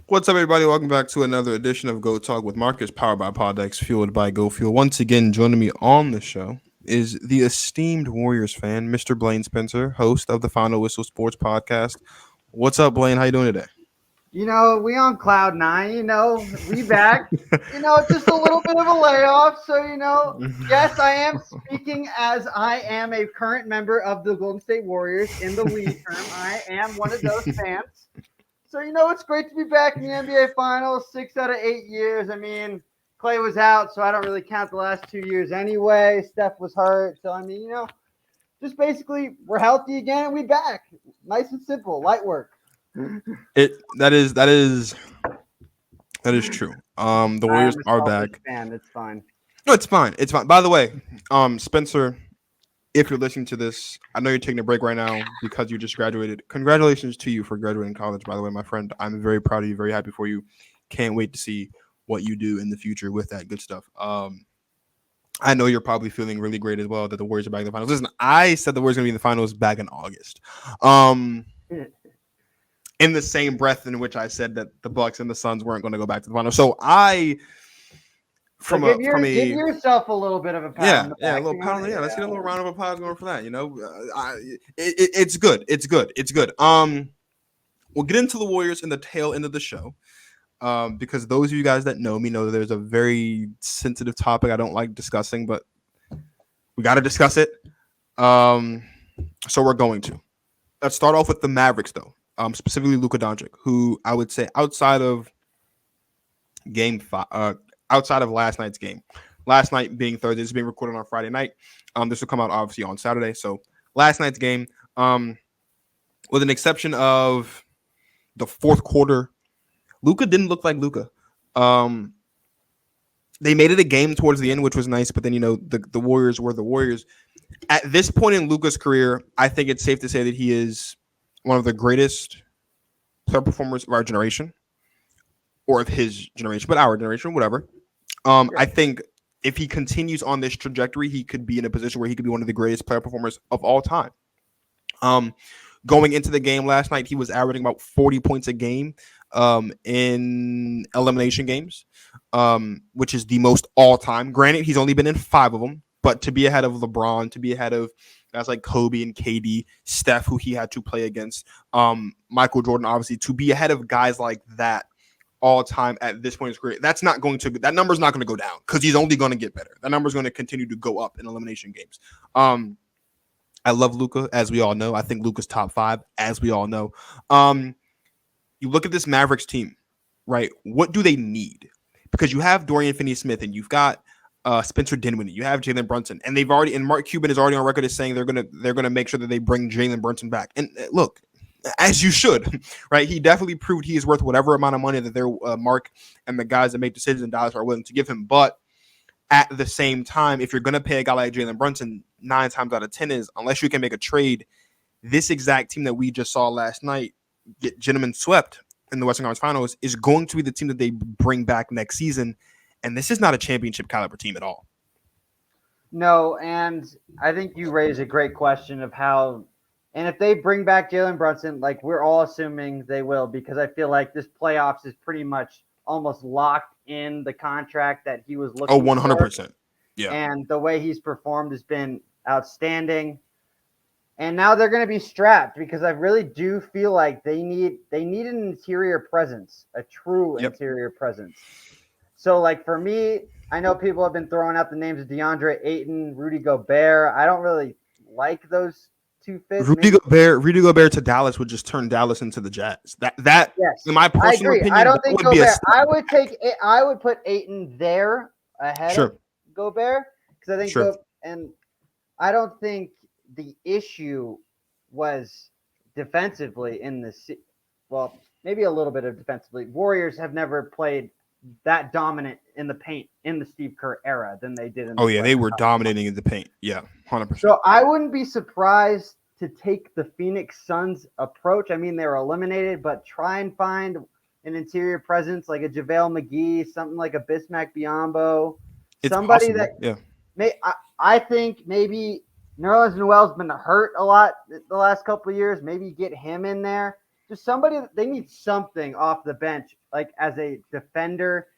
What's up, everybody? Welcome back to another edition of Go Talk with Marcus, powered by Podex, fueled by Go Fuel. Once again, joining me on the show is the esteemed Warriors fan, Mr. Blaine Spencer, host of the Final Whistle Sports Podcast. What's up, Blaine? How you doing today? We on cloud nine. We back. Just a little bit of a layoff. So, yes, I am speaking as I am a current member of the Golden State Warriors in the league term. I am one of those fans. So, it's great to be back in the NBA Finals 6 out of 8 years. I mean, Clay was out, so I don't really count the last 2 years anyway. Steph was hurt. So, just basically we're healthy again and we back. Nice and simple, light work. That is true. The I Warriors am a are selfish back. fan. It's fine. No, it's fine. It's fine. By the way, Spencer, if you're listening to this, I know you're taking a break right now because you just graduated. Congratulations to you for graduating college, by the way, my friend. I'm very proud of you, very happy for you. Can't wait to see what you do in the future with that good stuff. I know you're probably feeling really great as well that the Warriors are back in the finals. Listen, I said the Warriors are going to be in the finals back in August. In the same breath in which I said that the Bucks and the Suns weren't going to go back to the finals. So Give yourself a little bit of a pat on the a back. little pound. Yeah, let's get a little round of applause going for that. It's good. It's good. It's good. We'll get into the Warriors in the tail end of the show. Because those of you guys that know me know that there's a very sensitive topic I don't like discussing, but we got to discuss it. So we're going to. Let's start off with the Mavericks, though. Specifically Luka Doncic, who I would say outside of outside of last night's game, last night being Thursday, this is being recorded on Friday night. This will come out obviously on Saturday. So last night's game, with an exception of the fourth quarter, Luka didn't look like Luka. They made it a game towards the end, which was nice, but then the Warriors were the Warriors. At this point in Luka's career, I think it's safe to say that he is one of the greatest player performers of our generation, or of his generation, but our generation, whatever. I think if he continues on this trajectory, he could be in a position where he could be one of the greatest player performers of all time. Going into the game last night, he was averaging about 40 points a game in elimination games, which is the most all time. Granted, he's only been in 5 of them, but to be ahead of LeBron, to be ahead of guys like Kobe and KD, Steph, who he had to play against, Michael Jordan, obviously, to be ahead of guys like that all time at this point in his career, that number's not going to go down because he's only going to get better. That number's going to continue to go up in elimination games. I love Luka, as we all know. I think Luka's top 5, as we all know. You look at this Mavericks team, right? What do they need? Because you have Dorian Finney-Smith and you've got Spencer Dinwiddie, you have Jalen Brunson, and Mark Cuban is already on record as saying they're gonna make sure that they bring Jalen Brunson back. And look, as you should, right? He definitely proved he is worth whatever amount of money that their Mark and the guys that make decisions in Dallas are willing to give him. But at the same time, if you're going to pay a guy like Jalen Brunson, 9 times out of 10 is, unless you can make a trade, this exact team that we just saw last night get gentlemen swept in the Western Conference Finals is going to be the team that they bring back next season. And this is not a championship caliber team at all. No, and I think you raise a great question of how, and if they bring back Jalen Brunson, like we're all assuming they will, because I feel like this playoffs is pretty much almost locked in the contract that he was looking 100%. For. Yeah. And the way he's performed has been outstanding. And now they're going to be strapped because I really do feel like they need an interior presence, a true interior presence. So, like, for me, I know people have been throwing out the names of DeAndre Ayton, Rudy Gobert. I don't really like those two fits. Rudy Gobert to Dallas would just turn Dallas into the Jazz. That yes, in my personal opinion, I don't think Gobert. I would put Ayton there ahead of Gobert because I think and I don't think the issue was defensively in the well, maybe a little bit of defensively. Warriors have never played that dominant in the paint in the Steve Kerr era than they did in the they were dominating in the paint. Yeah, 100%. So I wouldn't be surprised to take the Phoenix Suns approach. I mean, they were eliminated, but try and find an interior presence like a JaVale McGee, something like a Bismack Biyombo. Somebody possible. I think maybe Nerlens Noel's been hurt a lot the last couple of years. Maybe get him in there. Just somebody, they need something off the bench, like as a defender,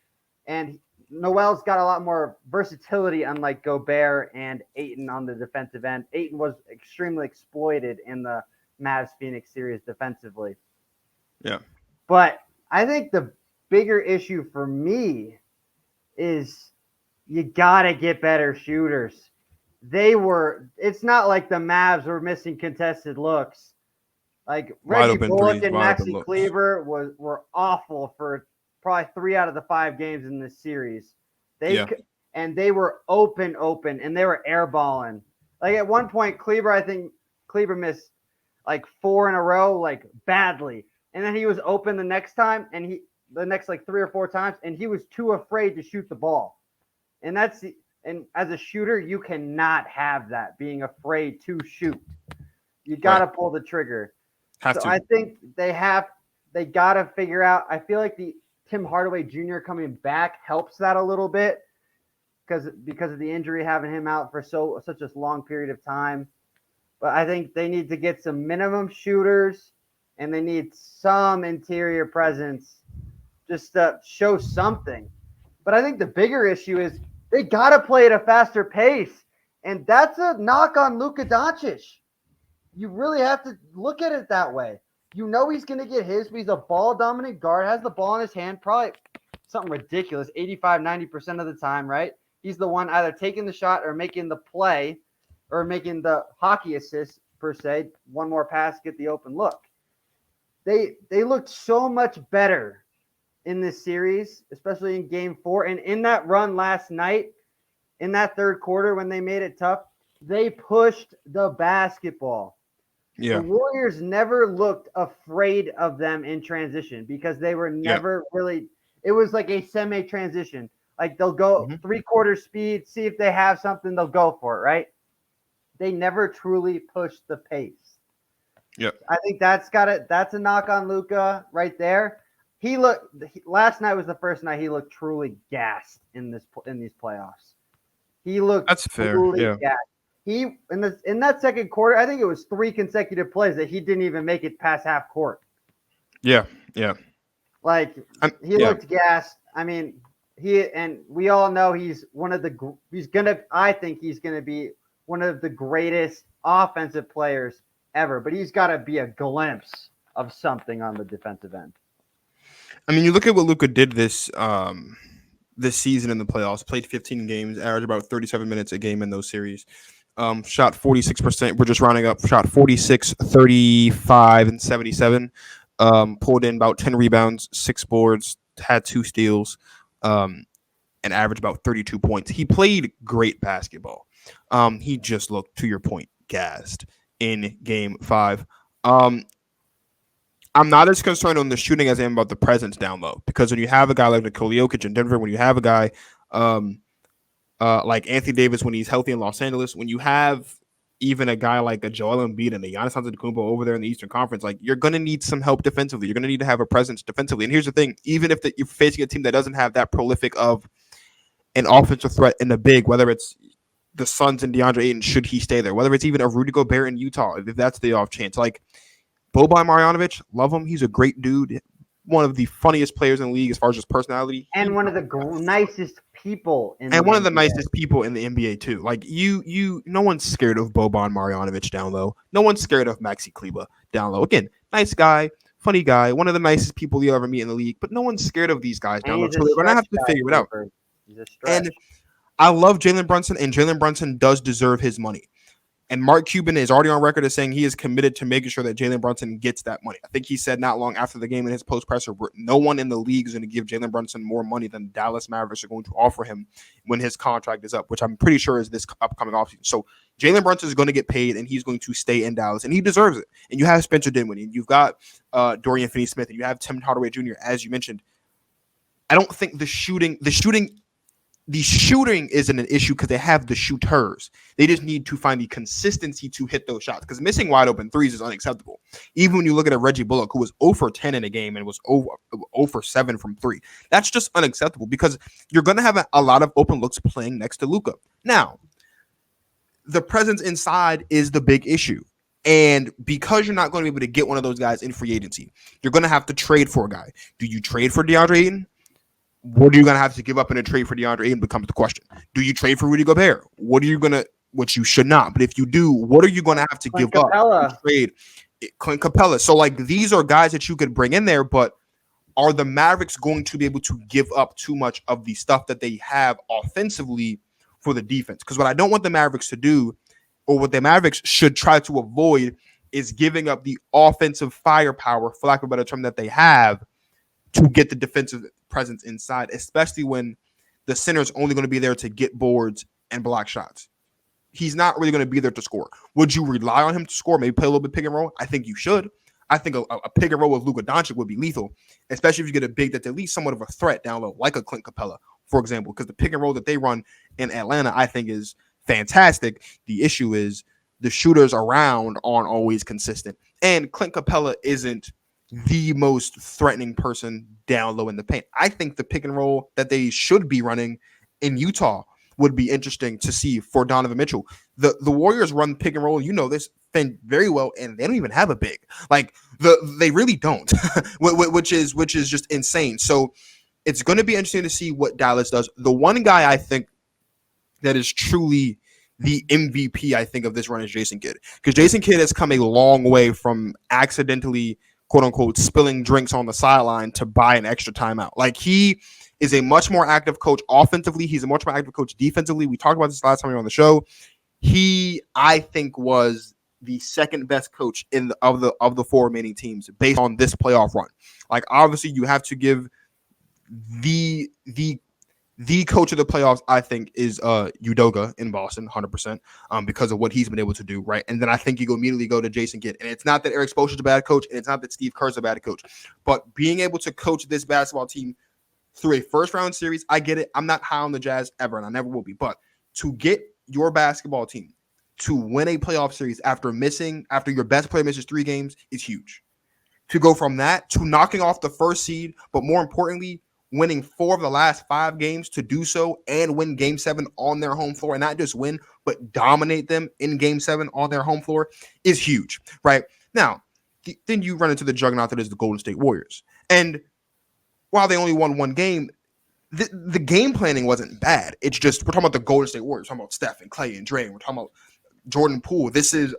and Noel's got a lot more versatility, unlike Gobert and Ayton on the defensive end. Ayton was extremely exploited in the Mavs Phoenix series defensively. Yeah. But I think the bigger issue for me is you got to get better shooters. It's not like the Mavs were missing contested looks. Like Wide Reggie open Bullock threes, and wide open Maxi looks. Kleber were awful for probably 3 out of the 5 games in this series. Yeah. And they were open, and they were airballing. Like at one point, I think Kleber missed like 4 in a row, like badly, and then he was open the next time, and the next like 3 or 4 times, and he was too afraid to shoot the ball. And as a shooter, you cannot have that, being afraid to shoot. You got to pull the trigger. I think they got to figure out. I feel like the Tim Hardaway Jr. coming back helps that a little bit because of the injury, having him out for such a long period of time. But I think they need to get some minimum shooters, and they need some interior presence just to show something. But I think the bigger issue is they got to play at a faster pace, and that's a knock on Luka Doncic. You really have to look at it that way. You know he's going to get his, but he's a ball-dominant guard, has the ball in his hand probably something ridiculous, 85, 90% of the time, right? He's the one either taking the shot or making the play or making the hockey assist, per se. One more pass, get the open look. They looked so much better in this series, especially in Game 4. And in that run last night, in that third quarter when they made it tough, they pushed the basketball. Yeah. The Warriors never looked afraid of them in transition because they were never really – it was like a semi-transition. Like they'll go 3/4 speed, see if they have something, they'll go for it, right? They never truly pushed the pace. Yep. I think that's a knock on Luka right there. Last night was the first night he looked truly gassed in these playoffs. He looked truly gassed. He in that second quarter, I think it was 3 consecutive plays that he didn't even make it past half court. Yeah. Like he looked gassed. I mean, we all know I think he's gonna be one of the greatest offensive players ever, but he's got to be a glimpse of something on the defensive end. I mean, you look at what Luka did this season in the playoffs. Played 15 games, averaged about 37 minutes a game in those series. Shot 46%. We're just rounding up. Shot 46, 35, and 77. Pulled in about 10 rebounds, 6 boards, had 2 steals, and averaged about 32 points. He played great basketball. He just looked, to your point, gassed in Game 5. I'm not as concerned on the shooting as I am about the presence down low, because when you have a guy like Nikola Jokic in Denver, when you have a guy like Anthony Davis when he's healthy in Los Angeles, when you have even a guy like a Joel Embiid and a Giannis Antetokounmpo over there in the Eastern Conference, like you're going to need some help defensively. You're going to need to have a presence defensively. And here's the thing, even if you're facing a team that doesn't have that prolific of an offensive threat in the big, whether it's the Suns and DeAndre Ayton, should he stay there, whether it's even a Rudy Gobert in Utah, if that's the off chance, like Boban Marjanovic, love him. He's a great dude. One of the funniest players in the league as far as his personality. And one of the nicest people in and the one NBA. of the nicest people in the NBA too. Like no one's scared of Boban Marjanovic down low. No one's scared of Maxi Kleber down low. Again, nice guy, funny guy, one of the nicest people you'll ever meet in the league. But no one's scared of these guys down low. So they're going to have to figure it out. And I love Jalen Brunson, and Jalen Brunson does deserve his money. And Mark Cuban is already on record as saying he is committed to making sure that Jalen Brunson gets that money. I think he said not long after the game in his post-presser, no one in the league is going to give Jalen Brunson more money than Dallas Mavericks are going to offer him when his contract is up, which I'm pretty sure is this upcoming offseason. So Jalen Brunson is going to get paid, and he's going to stay in Dallas, and he deserves it. And you have Spencer Dinwiddie, and you've got Dorian Finney-Smith, and you have Tim Hardaway Jr., as you mentioned. I don't think the shooting isn't an issue because they have the shooters. They just need to find the consistency to hit those shots, because missing wide open threes is unacceptable. Even when you look at a Reggie Bullock, who was 0 for 10 in a game and was 0 for 7 from 3. That's just unacceptable, because you're going to have a lot of open looks playing next to Luka. Now, the presence inside is the big issue. And because you're not going to be able to get one of those guys in free agency, you're going to have to trade for a guy. Do you trade for DeAndre Ayton? What are you going to have to give up in a trade for DeAndre Ayton becomes the question. Do you trade for Rudy Gobert? What are you going to, which you should not, but if you do, what are you going to have to Clint give Capella. up to trade Clint Capella? So like these are guys that you could bring in there, but are the Mavericks going to be able to give up too much of the stuff that they have offensively for the defense? Because what I don't want the Mavericks to do, or what the Mavericks should try to avoid, is giving up the offensive firepower, for lack of a better term, that they have to get the defensive presence inside, especially when the center is only going to be there to get boards and block shots. He's not really going to be there to score. Would you rely on him to score? Maybe play a little bit pick and roll? I think you should. I think a pick and roll with Luka Doncic would be lethal, especially if you get a big that's at least somewhat of a threat down low, like a Clint Capella, for example, because the pick and roll that they run in Atlanta, I think, is fantastic. The issue is the shooters around aren't always consistent. And Clint Capella isn't the most threatening person down low in the paint. I think the pick and roll that they should be running in Utah would be interesting to see for Donovan Mitchell. The Warriors run pick and roll, you know this very well, and they don't even have a big. Like they really don't, which is just insane. So it's going to be interesting to see what Dallas does. The one guy I think that is truly the MVP, I think, of this run is Jason Kidd, because Jason Kidd has come a long way from accidentally, quote unquote, spilling drinks on the sideline to buy an extra timeout. Like he is a much more active coach offensively. He's a much more active coach defensively. We talked about this last time we were on the show. He, I think, was the second best coach of the four remaining teams based on this playoff run. Like obviously, you have to give the coach of the playoffs, I think, is Udoka in Boston, 100%, because of what he's been able to do, right? And then I think you immediately go to Jason Kidd. And it's not that Eric Spoelstra's a bad coach, and it's not that Steve Kerr's a bad coach, but being able to coach this basketball team through a first-round series, I get it. I'm not high on the Jazz ever, and I never will be. But to get your basketball team to win a playoff series after your best player misses 3 games is huge. To go from that to knocking off the first seed, but more importantly, winning 4 of the last 5 games to do so and win Game 7 on their home floor, and not just win, but dominate them in Game 7 on their home floor is huge, right? Now, then you run into the juggernaut that is the Golden State Warriors. And while they only won 1 game, the game planning wasn't bad. It's just we're talking about the Golden State Warriors, we're talking about Steph and Clay and Dre, and we're talking about Jordan Poole. This is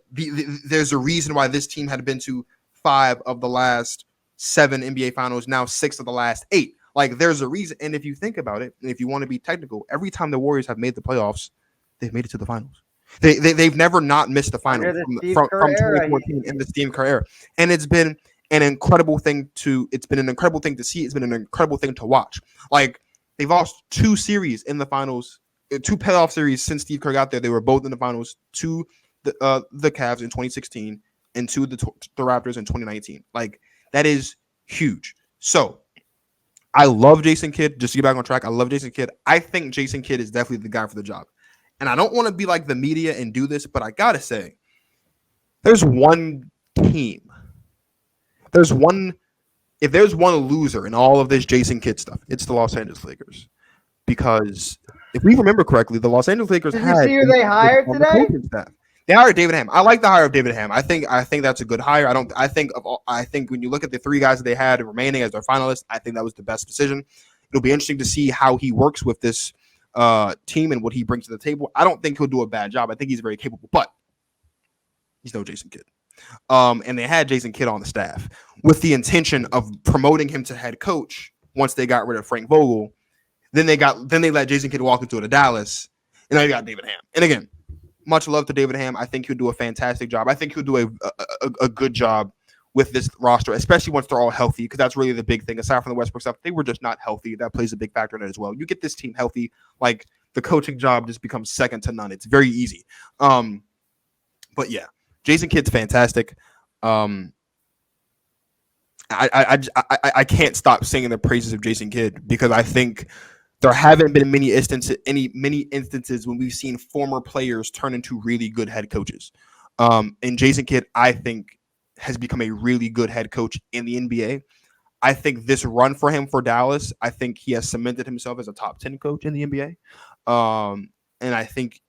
there's a reason why this team had been to 5 of the last 7 NBA finals, now 6 of the last 8. Like there's a reason. And if you think about it, and if you want to be technical, every time the Warriors have made the playoffs, they've made it to the finals. They've never not missed the finals from 2014 in the Steve Kerr era. And it's been an incredible thing to see. It's been an incredible thing to watch. Like they've lost 2 series in the finals, 2 playoff series since Steve Kerr got there. They were both in the finals, to the Cavs in 2016 and to the Raptors in 2019. Like that is huge. So I love Jason Kidd. Just to get back on track, I love Jason Kidd. I think Jason Kidd is definitely the guy for the job. And I don't want to be like the media and do this, but I got to say, there's one team. If there's one loser in all of this Jason Kidd stuff, it's the Los Angeles Lakers. Because if we remember correctly, the Los Angeles Lakers Did you see who they hired today? They hired David Hamm. I like the hire of David Hamm. I think that's a good hire. I think when you look at the 3 guys that they had remaining as their finalists, I think that was the best decision. It'll be interesting to see how he works with this team and what he brings to the table. I don't think he'll do a bad job. I think he's very capable, but he's no Jason Kidd. And they had Jason Kidd on the staff with the intention of promoting him to head coach once they got rid of Frank Vogel. Then they let Jason Kidd walk into it to Dallas, and now you got David Hamm. And again, much love to David Hamm. I think he'll do a fantastic job. I think he'll do a good job with this roster, especially once they're all healthy, because that's really the big thing. Aside from the Westbrook stuff, they were just not healthy. That plays a big factor in it as well. You get this team healthy, like the coaching job just becomes second to none. It's very easy. But yeah, Jason Kidd's fantastic. I can't stop singing the praises of Jason Kidd, because I think there haven't been many instances when we've seen former players turn into really good head coaches. And Jason Kidd, I think, has become a really good head coach in the NBA. I think this run for him for Dallas, I think he has cemented himself as a top 10 coach in the NBA. And I think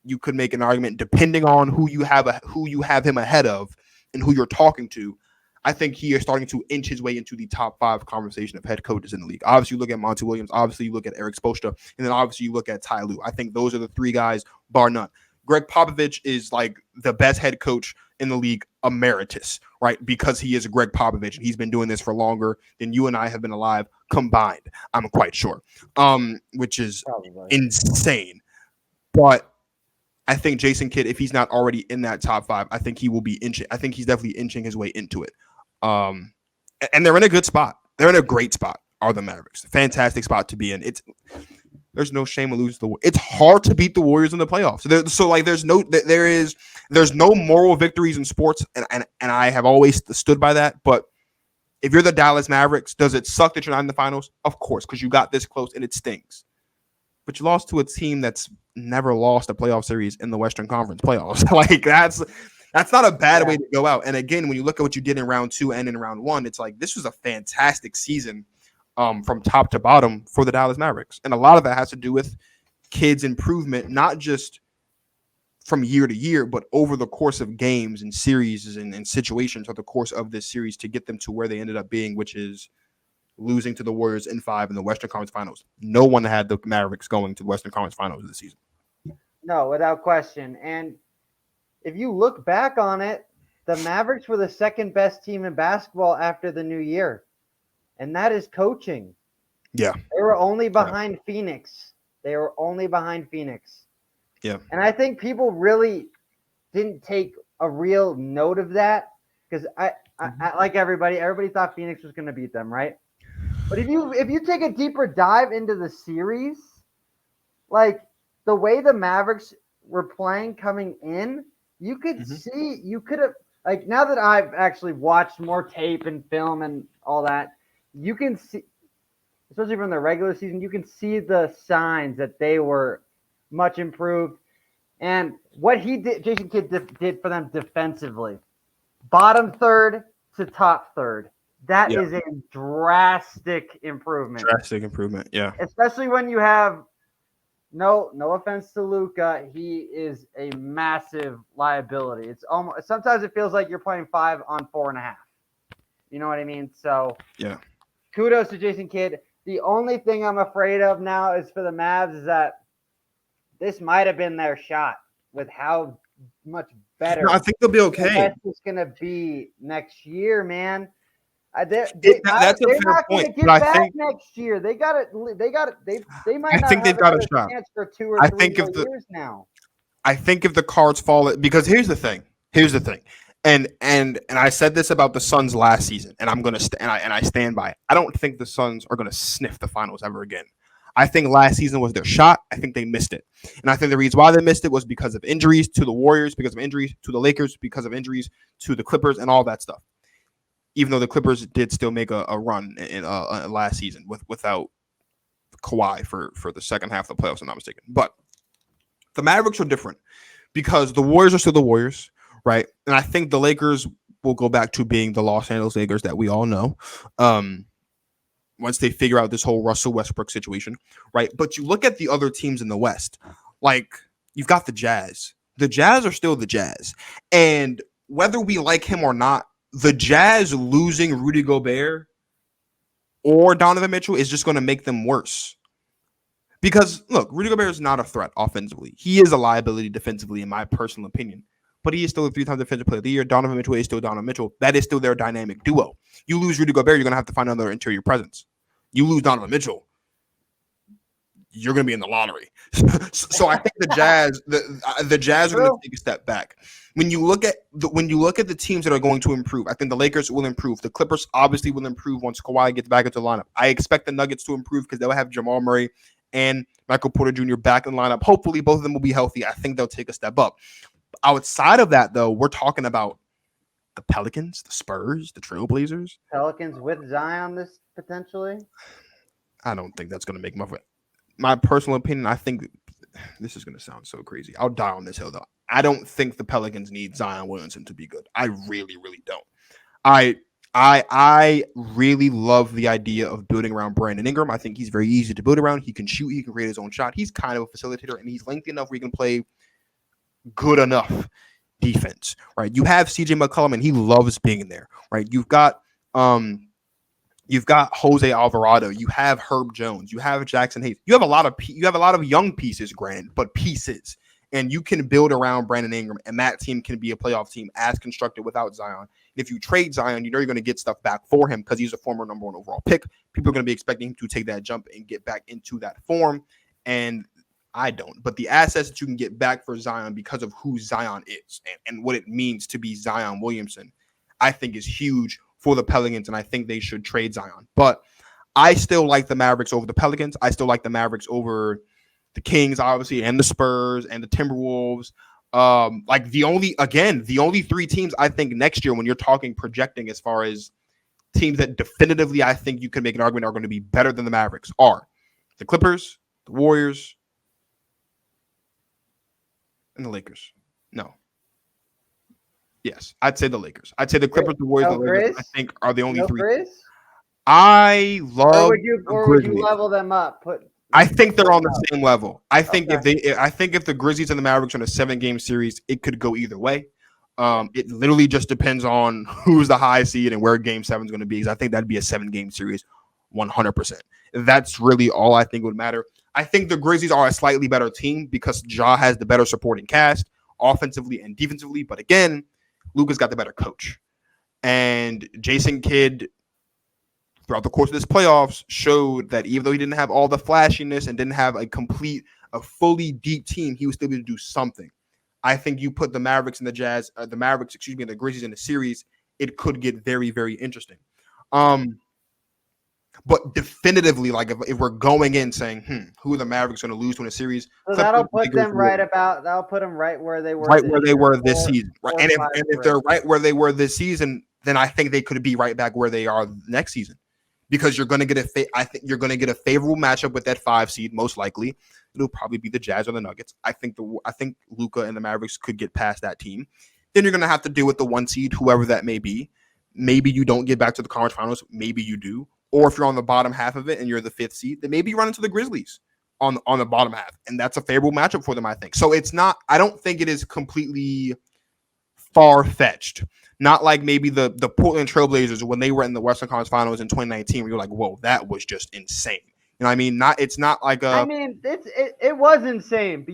you could make an argument depending on who you have him ahead of and who you're talking to. I think he is starting to inch his way into the top 5 conversation of head coaches in the league. Obviously, you look at Monty Williams. Obviously, you look at Eric Spoelstra. And then obviously, you look at Ty Lue. I think those are the 3 guys, bar none. Greg Popovich is like the best head coach in the league emeritus, right? Because he is Greg Popovich, and he's been doing this for longer than you and I have been alive combined, I'm quite sure, which is insane. But I think Jason Kidd, if he's not already in that top 5, I think he will be inching. I think he's definitely inching his way into it. And they're in a good spot. They're in a great spot, are the Mavericks. Fantastic spot to be in. There's no shame in losing it's hard to beat the Warriors in the playoffs. There's no moral victories in sports, and I have always stood by that. But if you're the Dallas Mavericks, does it suck that you're not in the finals? Of course, because you got this close and it stings. But you lost to a team that's never lost a playoff series in the Western Conference playoffs. Like that's not a bad way to go out. And again, when you look at what you did in round 2 and in round 1, it's like this was a fantastic season from top to bottom for the Dallas Mavericks. And a lot of that has to do with kids' improvement, not just from year to year, but over the course of games and series and situations over the course of this series to get them to where they ended up being, which is losing to the Warriors in 5 in the Western Conference Finals. No one had the Mavericks going to the Western Conference Finals this season. No, without question. And if you look back on it, the Mavericks were the second best team in basketball after the new year. And that is coaching. Yeah. They were only behind Phoenix. They were only behind Phoenix. Yeah. And I think people really didn't take a real note of that because I like everybody thought Phoenix was going to beat them, right? But if you take a deeper dive into the series, like the way the Mavericks were playing coming in, you could see, you could have, like, now that I've actually watched more tape and film and all that, you can see, especially from the regular season, you can see the signs that they were much improved. And what Jason Kidd did for them defensively, bottom third to top third, that is a drastic improvement. Drastic improvement, yeah. Especially when you have, no offense to Luka, he is a massive liability. It's almost, sometimes it feels like you're playing 5 on 4.5. You know what I mean? So yeah, kudos to Jason Kidd. The only thing I'm afraid of now is for the Mavs is that this might have been their shot with how much better. No, I think they'll be okay. It's going to be next year, man. That's a fair point. Get back next year. They got it. They might. I think they've got a shot for 2 or 3 years now. I think if the cards fall, because here's the thing. And I said this about the Suns last season, and I'm gonna I stand by it. I don't think the Suns are gonna sniff the finals ever again. I think last season was their shot. I think they missed it, and I think the reason why they missed it was because of injuries to the Warriors, because of injuries to the Lakers, because of injuries to the Clippers, and all that stuff. Even though the Clippers did still make a run in last season without Kawhi for the second half of the playoffs, if I'm not mistaken. But the Mavericks are different because the Warriors are still the Warriors, right? And I think the Lakers will go back to being the Los Angeles Lakers that we all know once they figure out this whole Russell Westbrook situation, right? But you look at the other teams in the West, like you've got the Jazz. The Jazz are still the Jazz. And whether we like him or not, the Jazz losing Rudy Gobert or Donovan Mitchell is just going to make them worse. Because, look, Rudy Gobert is not a threat offensively. He is a liability defensively, in my personal opinion. But he is still a 3-time defensive player of the year. Donovan Mitchell is still Donovan Mitchell. That is still their dynamic duo. You lose Rudy Gobert, you're going to have to find another interior presence. You lose Donovan Mitchell, you're going to be in the lottery. So I think the Jazz are going to take a step back. When you look at the teams that are going to improve, I think the Lakers will improve. The Clippers obviously will improve once Kawhi gets back into the lineup. I expect the Nuggets to improve because they'll have Jamal Murray and Michael Porter Jr. back in the lineup. Hopefully, both of them will be healthy. I think they'll take a step up. Outside of that, though, we're talking about the Pelicans, the Spurs, the Trailblazers. Pelicans with Zion this potentially? I don't think that's going to make my personal opinion. I think this is going to sound so crazy. I'll die on this hill, though. I don't think the Pelicans need Zion Williamson to be good. I really, really don't. I really love the idea of building around Brandon Ingram. I think he's very easy to build around. He can shoot. He can create his own shot. He's kind of a facilitator, and he's lengthy enough where he can play good enough defense, right? You have CJ McCollum and he loves being there, right? You've got Jose Alvarado, you have Herb Jones, you have Jackson Hayes. You have a lot of young pieces, granted, but pieces. And you can build around Brandon Ingram, and that team can be a playoff team as constructed without Zion. And if you trade Zion, you know you're going to get stuff back for him because he's a former number 1 overall pick. People are going to be expecting him to take that jump and get back into that form. And I don't. But the assets that you can get back for Zion because of who Zion is and what it means to be Zion Williamson, I think is huge for the Pelicans, and I think they should trade Zion. But I still like the Mavericks over the Pelicans. I still like the Mavericks over the Kings, obviously, and the Spurs and the Timberwolves. Like the only 3 teams I think next year when you're talking projecting as far as teams that definitively I think you can make an argument are going to be better than the Mavericks are the Clippers, the Warriors, and the Lakers. No. Yes, I'd say the Lakers. I'd say the Clippers, the Warriors, and the Lakers, I think are the only 3. Chris? I love Or would you level them up? I think they're on the same level. I think if the Grizzlies and the Mavericks are in a 7-game series, it could go either way. It literally just depends on who's the high seed and where Game 7 is going to be. Because I think that'd be a 7-game series, 100%. That's really all I think would matter. I think the Grizzlies are a slightly better team because Ja has the better supporting cast, offensively and defensively. But again, Luka's got the better coach, and Jason Kidd, throughout the course of this playoffs, showed that even though he didn't have all the flashiness and didn't have a fully deep team, he was still able to do something. I think you put the Mavericks and and the Grizzlies in the series, it could get very, very interesting. But definitively, like if we're going in saying, who are the Mavericks going to lose to in a series? So that'll put them right where they were. Right where they were this season. Right. And if they're right where they were this season, then I think they could be right back where they are next season. Because you're going to get I think you're going to get a favorable matchup with that 5 seed. Most likely, it'll probably be the Jazz or the Nuggets. I think Luka and the Mavericks could get past that team. Then you're going to have to deal with the 1 seed, whoever that may be. Maybe you don't get back to the conference finals. Maybe you do. Or if you're on the bottom half of it and you're the 5th seed, then maybe you run into the Grizzlies on the bottom half, and that's a favorable matchup for them. I think so. It's not. I don't think it is completely far-fetched. Not like maybe the Portland Trailblazers when they were in the Western Conference Finals in 2019, where you're like, whoa, that was just insane. You know what I mean? It's not like it was insane, but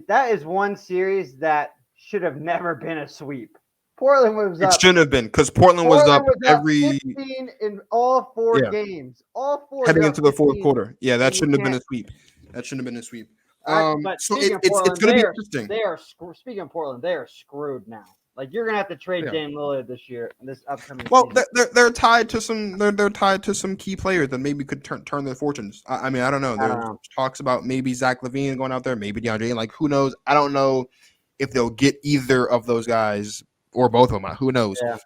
that is one series that should have never been a sweep. Portland was up. It shouldn't have been because Portland was up every 15 in all 4 games. All 4 heading into the 4th quarter. Yeah, that shouldn't have been a sweep. But so it's going to be interesting. Speaking of Portland, they are screwed now. Like you're gonna have to trade Dame Lillard this upcoming. Well, season. They're tied to some key players that maybe could turn their fortunes. I mean, I don't know. There's talks about maybe Zach LaVine going out there, maybe DeAndre. Like who knows? I don't know if they'll get either of those guys or both of them. Who knows? Yeah.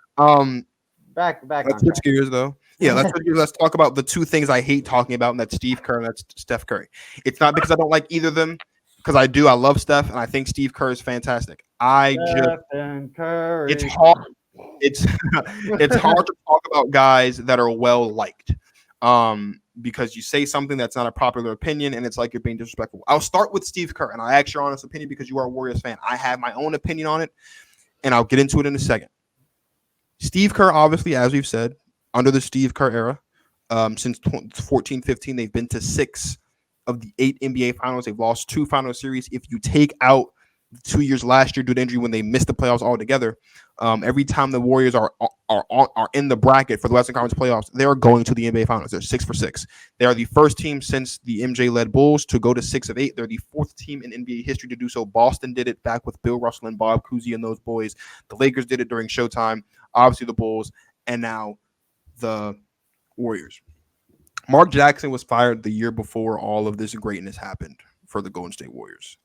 Back. Let's switch gears though. Yeah, let's talk about the 2 things I hate talking about, and that's Steve Kerr and that's Steph Curry. It's not because I don't like either of them, because I do. I love Steph, and I think Steve Kerr is fantastic. It's hard. It's hard to talk about guys that are well liked, because you say something that's not a popular opinion, and it's like you're being disrespectful. I'll start with Steve Kerr, and I ask your honest opinion because you are a Warriors fan. I have my own opinion on it, and I'll get into it in a second. Steve Kerr, obviously, as we've said, under the Steve Kerr era, since 14-15, they've been to 6 of the 8 NBA finals. They've lost 2 final series. If you take out 2 years last year due to injury when they missed the playoffs altogether, every time the Warriors are in the bracket for the Western Conference playoffs, they are going to the NBA finals. They're 6 for 6. They are the first team since the MJ-led Bulls to go to 6 of 8. They're the 4th team in NBA history to do so. Boston did it back with Bill Russell and Bob Cousy and those boys. The Lakers did it during Showtime. Obviously the Bulls, and now the Warriors. Mark Jackson was fired the year before all of this greatness happened for the Golden State Warriors.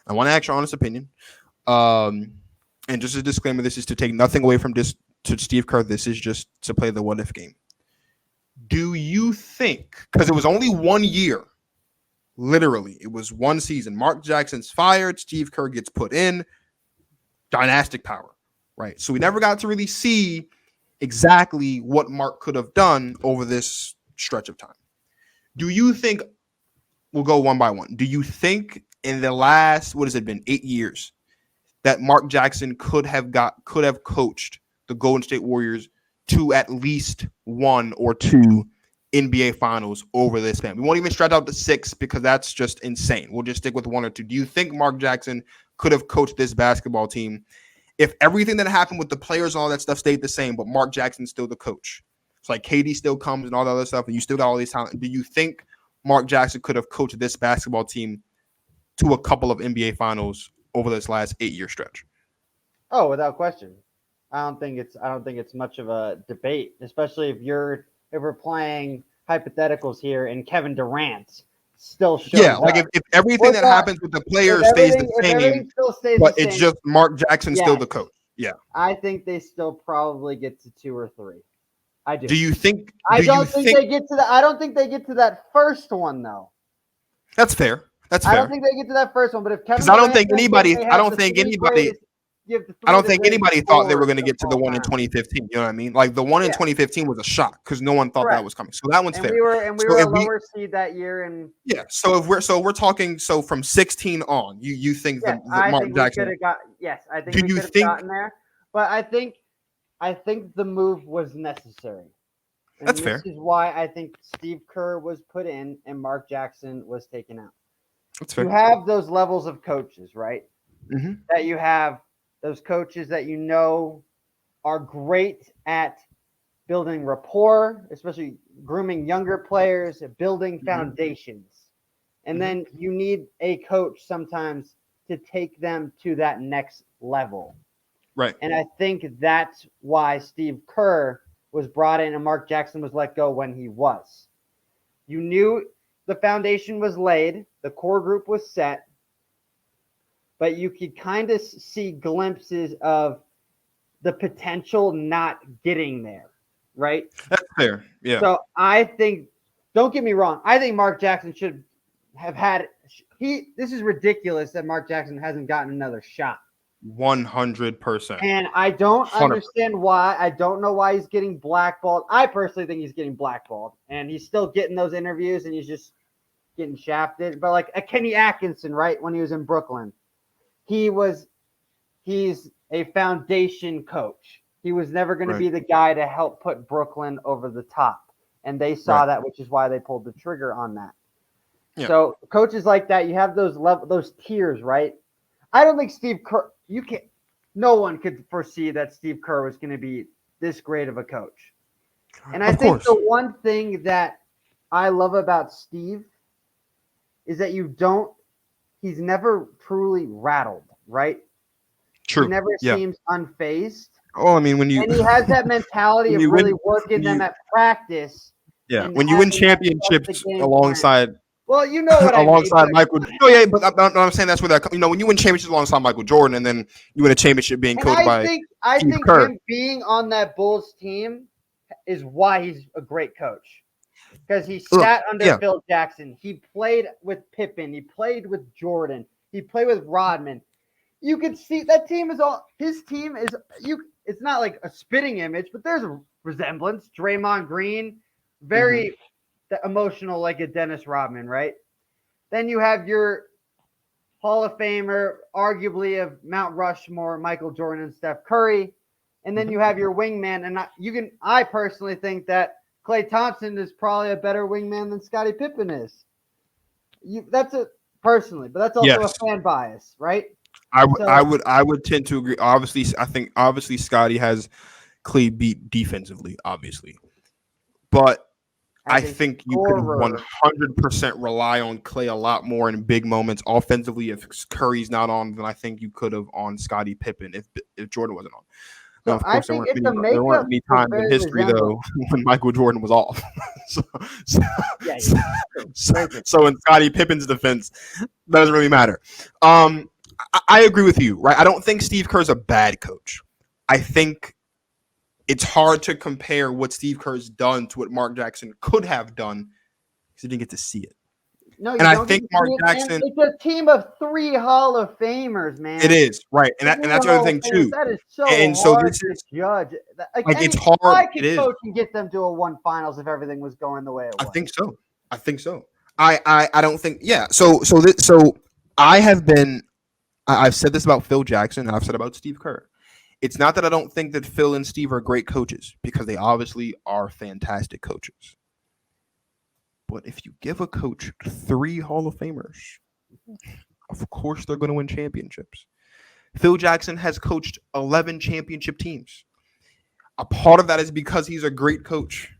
I want to ask your honest opinion. And just a disclaimer, this is to take nothing away from this to Steve Kerr. This is just to play the what-if game. Do you think, because it was only 1 year, literally, it was 1 season. Mark Jackson's fired. Steve Kerr gets put in. Dynastic power, right? So we never got to really see exactly what Mark could have done over this stretch of time. Do you think, we'll go one by one. Do you think in the last, what has it been, 8 years, that Mark Jackson could have coached the Golden State Warriors to at least 1 or 2 NBA finals over this span. We won't even stretch out to 6 because that's just insane. We'll just stick with 1 or 2. Do you think Mark Jackson could have coached this basketball team if everything that happened with the players and all that stuff stayed the same, but Mark Jackson's still the coach? It's like KD still comes and all the other stuff, and you still got all these talent. Do you think Mark Jackson could have coached this basketball team to a couple of NBA finals over this last 8-year stretch? Oh, without question. I don't think it's much of a debate, especially if we're playing hypotheticals here and Kevin Durant still shows up. Like if everything that happens with the players stays the same, but it's just Mark Jackson still the coach. Yeah. I think they still probably get to 2 or 3. I do. Do you think I don't think they get to that first one though. That's fair. That's fair. I don't think they get to that first one, but if Kevin, I don't think anybody thought they were going to get to the one in 2015. You know what I mean? Like the one in 2015 was a shock because no one thought that was coming. So that one's fair. We were a lower seed that year, and So if we're talking from 16 on, you think that Mark Jackson? I think we could have gotten there, but I think the move was necessary. And that's fair. This is why I think Steve Kerr was put in and Mark Jackson was taken out. That's fair. You have those levels of coaches, right? Mm-hmm. That you have those coaches that you know are great at building rapport, especially grooming younger players, building foundations. And then you need a coach sometimes to take them to that next level. Right. And I think that's why Steve Kerr was brought in and Mark Jackson was let go when he was. You knew the foundation was laid, the core group was set, but you could kind of see glimpses of the potential not getting there, right? That's fair, yeah. So I think, don't get me wrong, I think Mark Jackson should have had – this is ridiculous that Mark Jackson hasn't gotten another shot. 100%. And I don't understand why. I don't know why he's getting blackballed. I personally think he's getting blackballed, and he's still getting those interviews, and he's just getting shafted. But like a Kenny Atkinson, right, when he was in Brooklyn, he's a foundation coach. He was never going to be the guy to help put Brooklyn over the top, and they saw that, which is why they pulled the trigger on that. Yeah. So coaches like that, you have those tiers, right? I don't think Steve Kerr. No one could foresee that Steve Kerr was going to be this great of a coach. And I think the one thing that I love about Steve is that he's never truly rattled, right? True. He never seems unfazed. Oh, I mean, and he has that mentality of really working them at practice. Yeah, when you win championships alongside. Well, you know what alongside Michael. Oh yeah, but I'm saying that's where that. When you win championships alongside Michael Jordan, and then you win a championship being coached by Steve Kerr. Him being on that Bulls team is why he's a great coach, because he sat under Phil Jackson. He played with Pippen. He played with Jordan. He played with Rodman. You could see that team is all. His team is you. It's not like a spitting image, but there's a resemblance. Draymond Green, very. Emotional like a Dennis Rodman, right? Then you have your Hall of Famer, arguably of Mount Rushmore, Michael Jordan and Steph Curry. And then you have your wingman. And I personally think that Klay Thompson is probably a better wingman than Scottie Pippen is. That's it personally, but that's also a fan bias, right? I would tend to agree. I think Scottie has Klay beat defensively, obviously. But I think you could 100% rely on Klay a lot more in big moments offensively if Curry's not on than I think you could have on Scottie Pippen if Jordan wasn't on. Now, of course, there weren't any times in history though when Michael Jordan was off. So in Scottie Pippen's defense, that doesn't really matter. I agree with you, right? I don't think Steve Kerr's a bad coach. I think it's hard to compare what Steve Kerr's done to what Mark Jackson could have done because he didn't get to see it. No, and I think Mark Jackson. It's a team of 3 Hall of Famers, man. It is right, and that's the other thing too. That is so hard to judge. It's hard. I could coach and get them to a 1 finals if everything was going the way it was. I think so. I don't think. Yeah. So I've said this about Phil Jackson, and I've said about Steve Kerr. It's not that I don't think that Phil and Steve are great coaches, because they obviously are fantastic coaches. But if you give a coach 3 Hall of Famers, of course they're going to win championships. Phil Jackson has coached 11 championship teams. A part of that is because he's a great coach.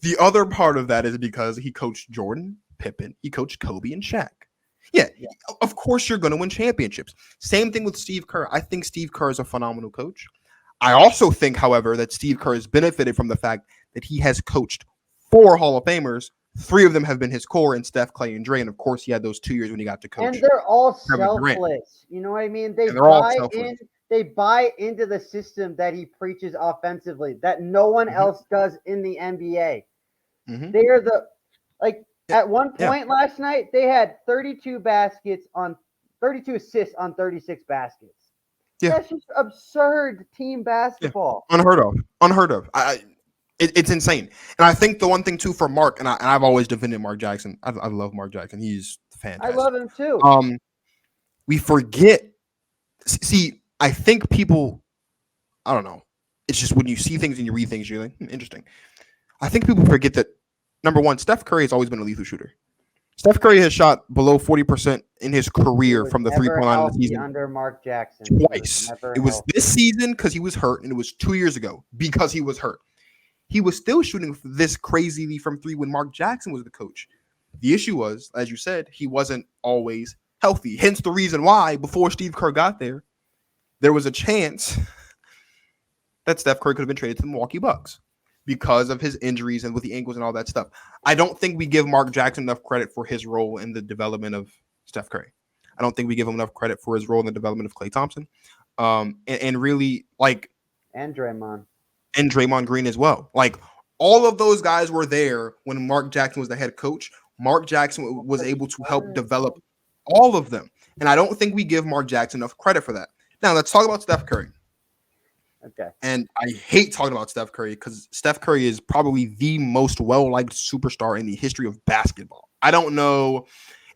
The other part of that is because he coached Jordan, Pippen, he coached Kobe and Shaq. Yeah, Yeah. of course you're going to win championships. Same thing with Steve Kerr. I think Steve Kerr is a phenomenal coach. I also think, however, that Steve Kerr has benefited from the fact that he has coached 4 Hall of Famers. 3 of them have been his core, in Steph, Clay, and Dre. And of course, he had those 2 years when he got to And coach they're all Kevin Durant. selfless. You know what I mean? And they're all selfless. They buy into the system that he preaches offensively that no one else does in the NBA. Mm-hmm. They are the at one Yeah. point last night they had 32 assists on 36 baskets. Yeah. That's just absurd team basketball. Unheard of. It's insane. And I think the one thing too for Mark, and I've always defended Mark Jackson. I love Mark Jackson. He's fantastic. I love him too. We forget. See, I think people, I don't know. It's just when you see things and you read things, you're like, interesting. I think people forget that, number one, Steph Curry has always been a lethal shooter. Steph Curry has shot below 40% in his career from the 3-point line of the season. Under Mark Jackson. Twice. It was this season because he was hurt, and it was 2 years ago because he was hurt. He was still shooting this crazily from 3 when Mark Jackson was the coach. The issue was, as you said, he wasn't always healthy. Hence the reason why, before Steve Kerr got there was a chance that Steph Curry could have been traded to the Milwaukee Bucks because of his injuries and with the ankles and all that stuff. I don't think we give Mark Jackson enough credit for his role in the development of Steph Curry. I don't think we give him enough credit for his role in the development of Klay Thompson. And really, and Draymond. And Draymond Green as well. Like, all of those guys were there when Mark Jackson was the head coach. Mark Jackson was able to help develop all of them. And I don't think we give Mark Jackson enough credit for that. Now, let's talk about Steph Curry. Okay. And I hate talking about Steph Curry because Steph Curry is probably the most well-liked superstar in the history of basketball. I don't know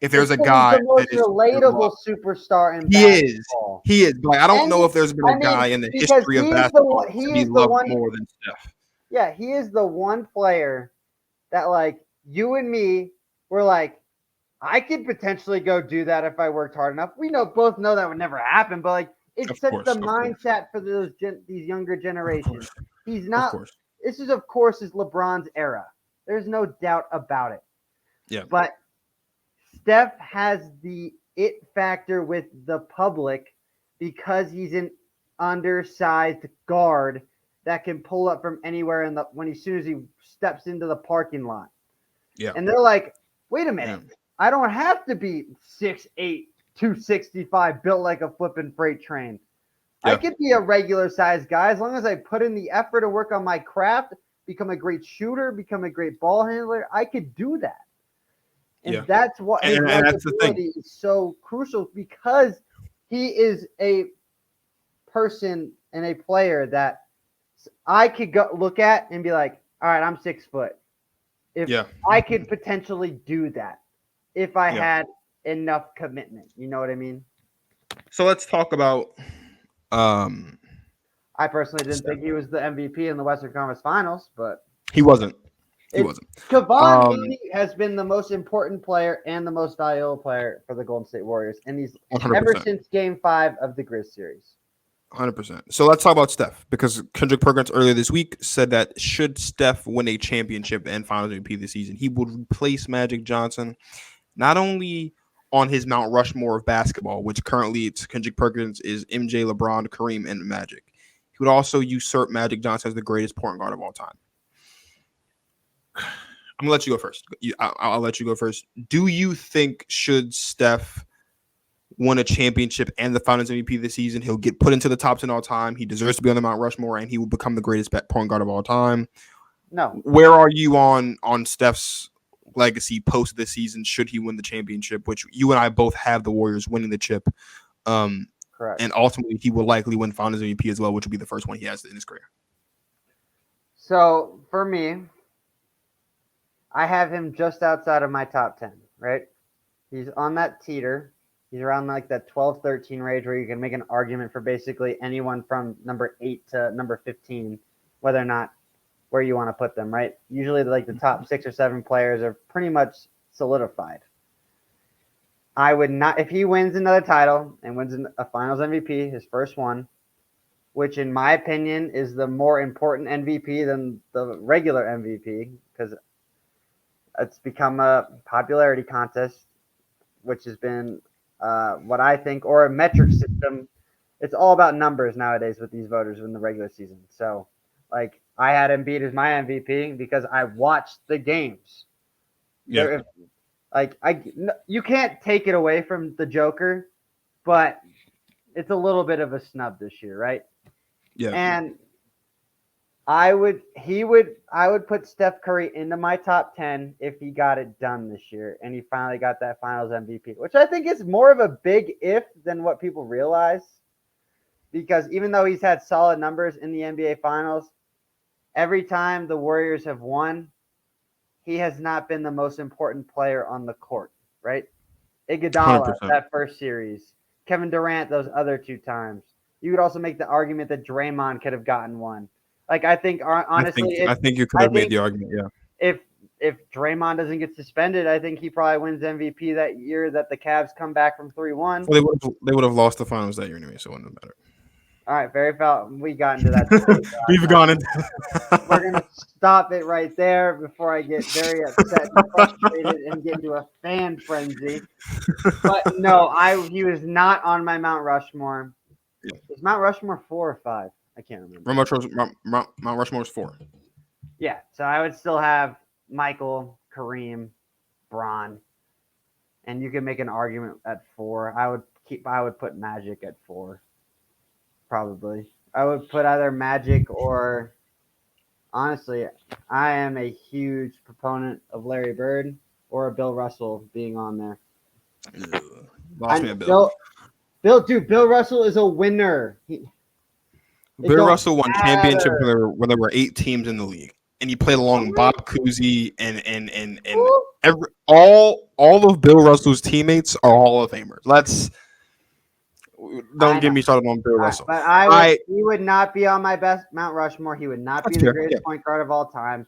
if there's a guy the most relatable superstar in basketball. He is. Like, I don't know if there's been a guy in the history of basketball that he loved more than Steph. Yeah, he is the one player that, like, you and me were like, I could potentially go do that if I worked hard enough. We both know that would never happen, but like, it sets the mindset for these younger generations. He's not. This is, of course, is LeBron's era. There's no doubt about it. Yeah. But Steph has the it factor with the public because he's an undersized guard that can pull up from anywhere as soon as he steps into the parking lot. Yeah. And they're like, wait a minute. Yeah. I don't have to be 6'8", 265, built like a flipping freight train. Yeah. I could be a regular sized guy as long as I put in the effort to work on my craft, become a great shooter, become a great ball handler. I could do that. And that's what his ability is so crucial, because he is a person and a player that I could go look at and be like, all right, I'm 6 foot. I could potentially do that if I had enough commitment. You know what I mean? So let's talk about I personally didn't think he was the MVP in the Western Conference Finals, but he wasn't. Kevon Looney has been the most important player and the most valuable player for the Golden State Warriors, and he's 100%. Ever since Game 5 of the Grizz series. 100%. So let's talk about Steph, because Kendrick Perkins earlier this week said that should Steph win a championship and Finals MVP this season, he would replace Magic Johnson, not only on his Mount Rushmore of basketball, which currently it's Kendrick Perkins is MJ, LeBron, Kareem, and Magic. He would also usurp Magic Johnson as the greatest point guard of all time. I'm going to let you go first. I'll let you go first. Do you think should Steph win a championship and the Finals MVP this season, he'll get put into the top 10 all time, he deserves to be on the Mount Rushmore, and he will become the greatest point guard of all time? No. Where are you on Steph's legacy post this season should he win the championship, which you and I both have the Warriors winning the chip? Correct. And ultimately, he will likely win Finals MVP as well, which will be the first one he has in his career. So, for me, I have him just outside of my top 10, right? He's on that teeter. He's around like that 12, 13 range where you can make an argument for basically anyone from number 8 to number 15, whether or not where you want to put them, right? Usually like the top 6 or 7 players are pretty much solidified. I would not, if he wins another title and wins a finals MVP, his first one, which in my opinion is the more important MVP than the regular MVP because it's become a popularity contest, which has been what I think, or a metric system. It's all about numbers nowadays with these voters in the regular season. So, like, I had Embiid as my MVP because I watched the games. Yeah. You can't take it away from the Joker, but it's a little bit of a snub this year, right? Yeah. And I would put Steph Curry into my top 10 if he got it done this year and he finally got that finals MVP, which I think is more of a big if than what people realize. Because even though he's had solid numbers in the NBA finals, every time the Warriors have won, he has not been the most important player on the court, right? Iguodala, 100%. that first series. Kevin Durant, those other 2 times. You could also make the argument that Draymond could have gotten one. Like, I think, honestly, I think you could have made the argument, yeah. If Draymond doesn't get suspended, I think he probably wins MVP that year that the Cavs come back from 3-1. Well, they would have lost the finals that year anyway, so it wouldn't matter. All right, very foul. We got into that debate. We've gone into. We're gonna stop it right there before I get very upset and frustrated and get into a fan frenzy. But no, he was not on my Mount Rushmore. Yeah. Is Mount Rushmore 4 or 5? I can't remember. Mount Rushmore's 4. Yeah, so I would still have Michael, Kareem, Bron, and you can make an argument at 4. I would put Magic at 4. Probably. I would put either Magic or, honestly, I am a huge proponent of Larry Bird or Bill Russell being on there. Lost me a Bill. Bill Russell is a winner. Bill Russell won championships when there were 8 teams in the league, and he played along Bob Cousy and all of Bill Russell's teammates are Hall of Famers. Don't get me started on Bill Russell. But he would not be on my best Mount Rushmore. He would not be the greatest point guard of all time.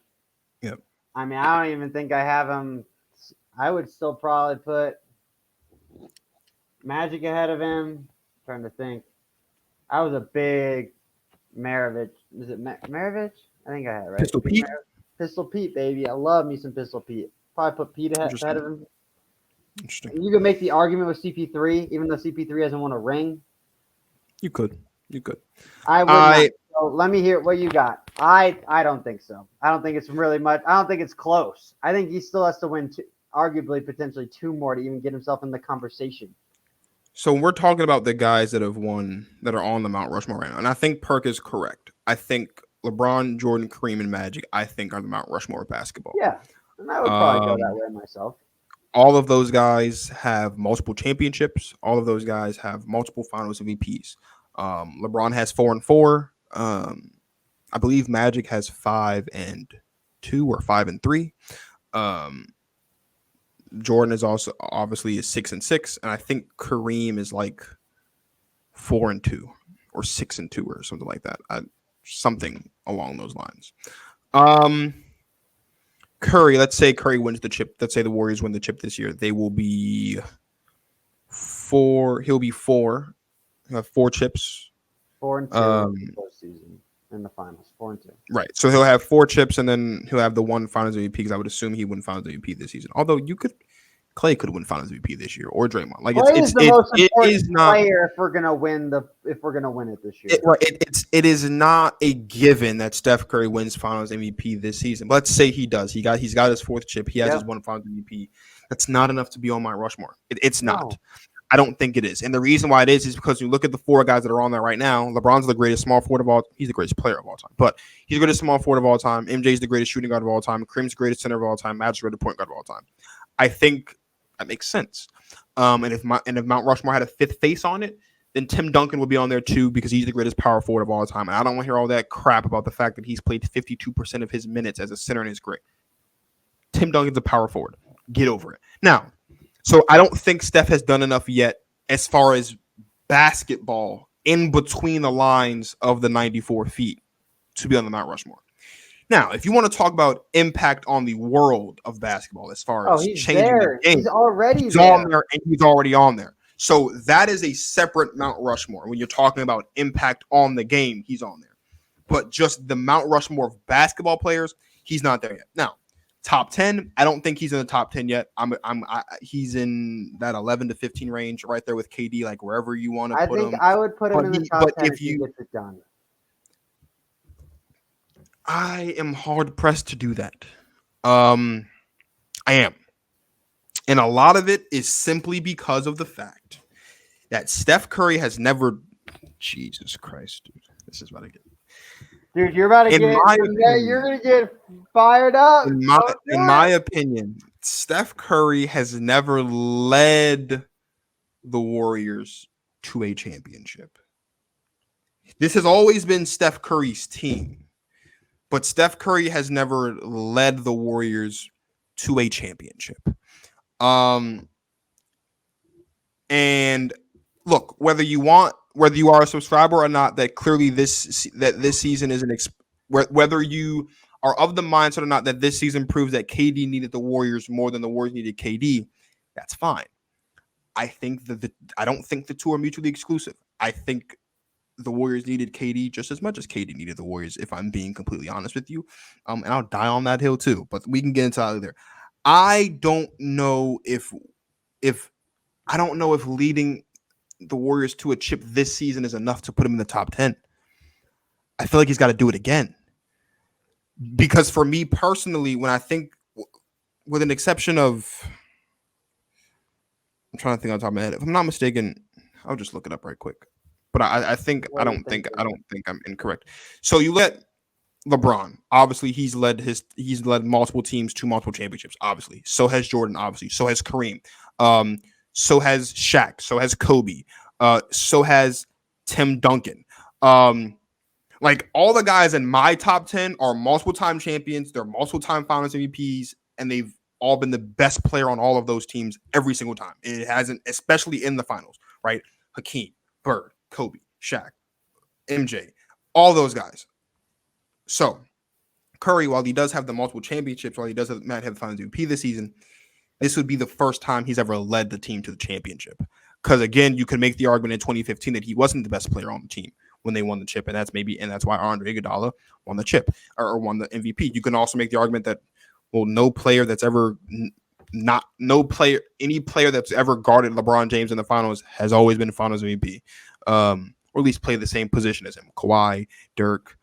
Yep. I mean, I don't even think I have him. I would still probably put Magic ahead of him. I'm trying to think. I was a big Maravich. Is it Maravich? I think I had it right. Pistol Pete? Pistol Pete, baby. I love me some Pistol Pete. Probably put Pete ahead of him. Interesting. You could make the argument with CP3, even though CP3 hasn't won a ring. You could. I would not. So let me hear what you got. I don't think so. I don't think it's really much. I don't think it's close. I think he still has to win, arguably, potentially 2 more to even get himself in the conversation. So we're talking about the guys that have won that are on the Mount Rushmore right now, and I think Perk is correct. I think LeBron, Jordan, Kareem, and Magic, I think, are the Mount Rushmore of basketball. Yeah, and I would probably go that way myself. All of those guys have multiple championships. All of those guys have multiple finals MVPs. LeBron has 4 and 4. I believe Magic has 5 and 2 or 5 and 3. Jordan is also obviously 6 and 6, and I think Kareem is like 4 and 2 or 6 and 2 or something like that. Something along those lines. Curry, let's say Curry wins the chip. Let's say the Warriors win the chip this year. They will be 4. He'll be 4. He'll have 4 chips. 4 and 2 postseason in the finals. 4 and 2. Right. So he'll have 4 chips, and then he'll have the 1 Finals MVP because I would assume he win Finals MVP this season. Although Clay could win Finals MVP this year, or Draymond. Like Clay is the most important player if we're gonna win it this year. It is not a given that Steph Curry wins Finals MVP this season. But let's say he does. He's got his 4th chip. He has his 1 Finals MVP. That's not enough to be on Mount Rushmore. It's not. No. I don't think it is. And the reason why it is because you look at the 4 guys that are on there right now. LeBron's the greatest small forward of all. He's the greatest player of all time. But he's the greatest small forward of all time. MJ's the greatest shooting guard of all time. Kareem's the greatest center of all time. Magic's the greatest point guard of all time. I think that makes sense. And if Mount Rushmore had a 5th face on it, then Tim Duncan would be on there too because he's the greatest power forward of all time. And I don't want to hear all that crap about the fact that he's played 52% of his minutes as a center in his career. Tim Duncan's a power forward. Get over it. Now, So I don't think Steph has done enough yet as far as basketball in between the lines of the 94 feet to be on the Mount Rushmore. Now, if you want to talk about impact on the world of basketball as far as he's changing the there. game, He's already he's there. on there and he's already on there. So that is a separate Mount Rushmore. When you're talking about impact on the game, he's on there. But just the Mount Rushmore of basketball players, he's not there yet. Now, top 10, I don't think he's in the top 10 yet. He's in that 11 to 15 range, right there with KD, like wherever you want to I put think him. I would put him in the top 10 if he gets it done. I am hard pressed to do that. I am. And a lot of it is simply because of the fact that Steph Curry has never. Jesus Christ, dude. This is about to get. Dude, you're about to you're going to get fired up. In my opinion, Steph Curry has never led the Warriors to a championship. This has always been Steph Curry's team. But Steph Curry has never led the Warriors to a championship. And look, whether you are a subscriber or not, that clearly this season is whether you are of the mindset or not that this season proves that KD needed the Warriors more than the Warriors needed KD, that's fine. I don't think the two are mutually exclusive. I think the Warriors needed KD just as much as KD needed the Warriors, if I'm being completely honest with you. And I'll die on that hill too, but we can get into that there. I don't know if leading the Warriors to a chip this season is enough to put him in the top 10. I feel like he's got to do it again. Because for me personally, when I think, with an exception of, I'm trying to think on top of my head. If I'm not mistaken, I'll just look it up right quick. But I don't think I'm incorrect. So you let LeBron, obviously he's led multiple teams to multiple championships, obviously. So has Jordan, obviously. So has Kareem. So has Shaq. So has Kobe. So has Tim Duncan. Like all the guys in my top 10 are multiple time champions. They're multiple time finals MVPs, and they've all been the best player on all of those teams every single time. It hasn't, especially in the finals, right? Hakeem, Bird, Kobe, Shaq, MJ, all those guys. So Curry, while he does have the multiple championships, while he does have the finals MVP this season, this would be the first time he's ever led the team to the championship. Because again, you could make the argument in 2015 that he wasn't the best player on the team when they won the chip, and that's why Andre Iguodala won the chip or won the MVP. You can also make the argument that, well, any player that's ever guarded LeBron James in the finals has always been finals MVP, or at least play the same position as him. Kawhi, Dirk,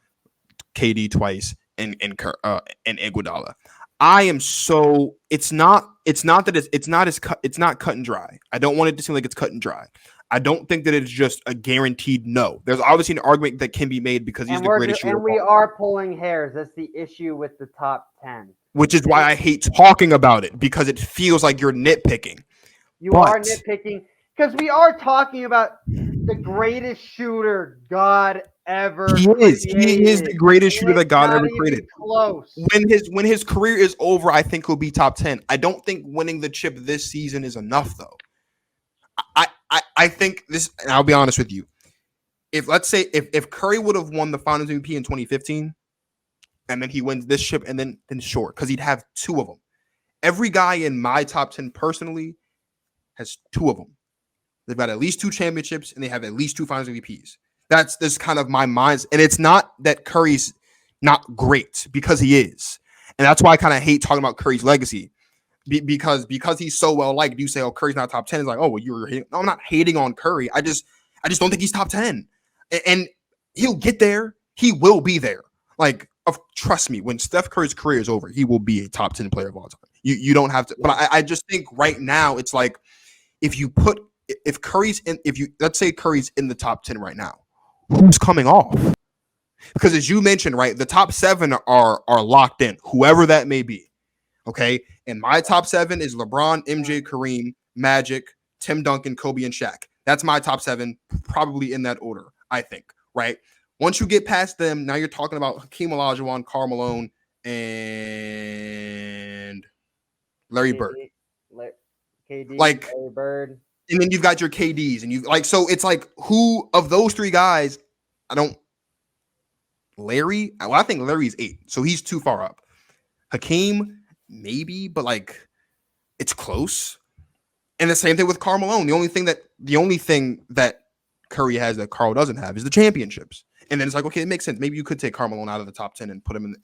KD twice, and Iguodala. I am so it's not cut and dry. I don't want it to seem like it's cut and dry. I don't think that it's just a guaranteed no. There's obviously an argument that can be made because he's the greatest shooter. And we are pulling hairs. That's the issue with the top 10. Which is why I hate talking about it, because it feels like you're nitpicking. You are nitpicking because we are talking about the greatest shooter God ever created. He is the greatest shooter that God ever created. Close. When his career is over, I think he'll be top 10. I don't think winning the chip this season is enough, though. I think this, and I'll be honest with you. If Curry would have won the Finals MVP in 2015, and then he wins this chip, and then sure, because he'd have two of them. Every guy in my top 10 personally has two of them. They've got at least two championships, and they have at least two Finals MVPs. That's kind of my mind. And it's not that Curry's not great, because he is. And that's why I kind of hate talking about Curry's legacy. Because he's so well liked, you say, "Oh, Curry's not top 10." It's like, "Oh, well, you're hating." No, I'm not hating on Curry. I just don't think he's top 10. And he'll get there. He will be there. Like, trust me, when Steph Curry's career is over, he will be a top 10 player of all time. You don't have to. But I just think right now it's like, let's say Curry's in the top 10 right now, who's coming off? Because as you mentioned, right, the top 7 are locked in, whoever that may be. Okay, and my top 7 is LeBron, MJ, Kareem, Magic, Tim Duncan, Kobe, and Shaq. That's my top 7, probably in that order, I think, right? Once you get past them, now you're talking about Hakeem Olajuwon, Karl Malone, and Larry Bird. KD, Like, Larry Bird. and then you've got your KDs, and you like, so it's like, who of those three guys? Larry. Well, I think Larry's 8, so he's too far up. Hakeem, maybe, but like, it's close. And the same thing with Karl Malone. The only thing that Curry has that Karl doesn't have is the championships. And then it's like, okay, it makes sense. Maybe you could take Karl Malone out of the top 10 and put him in.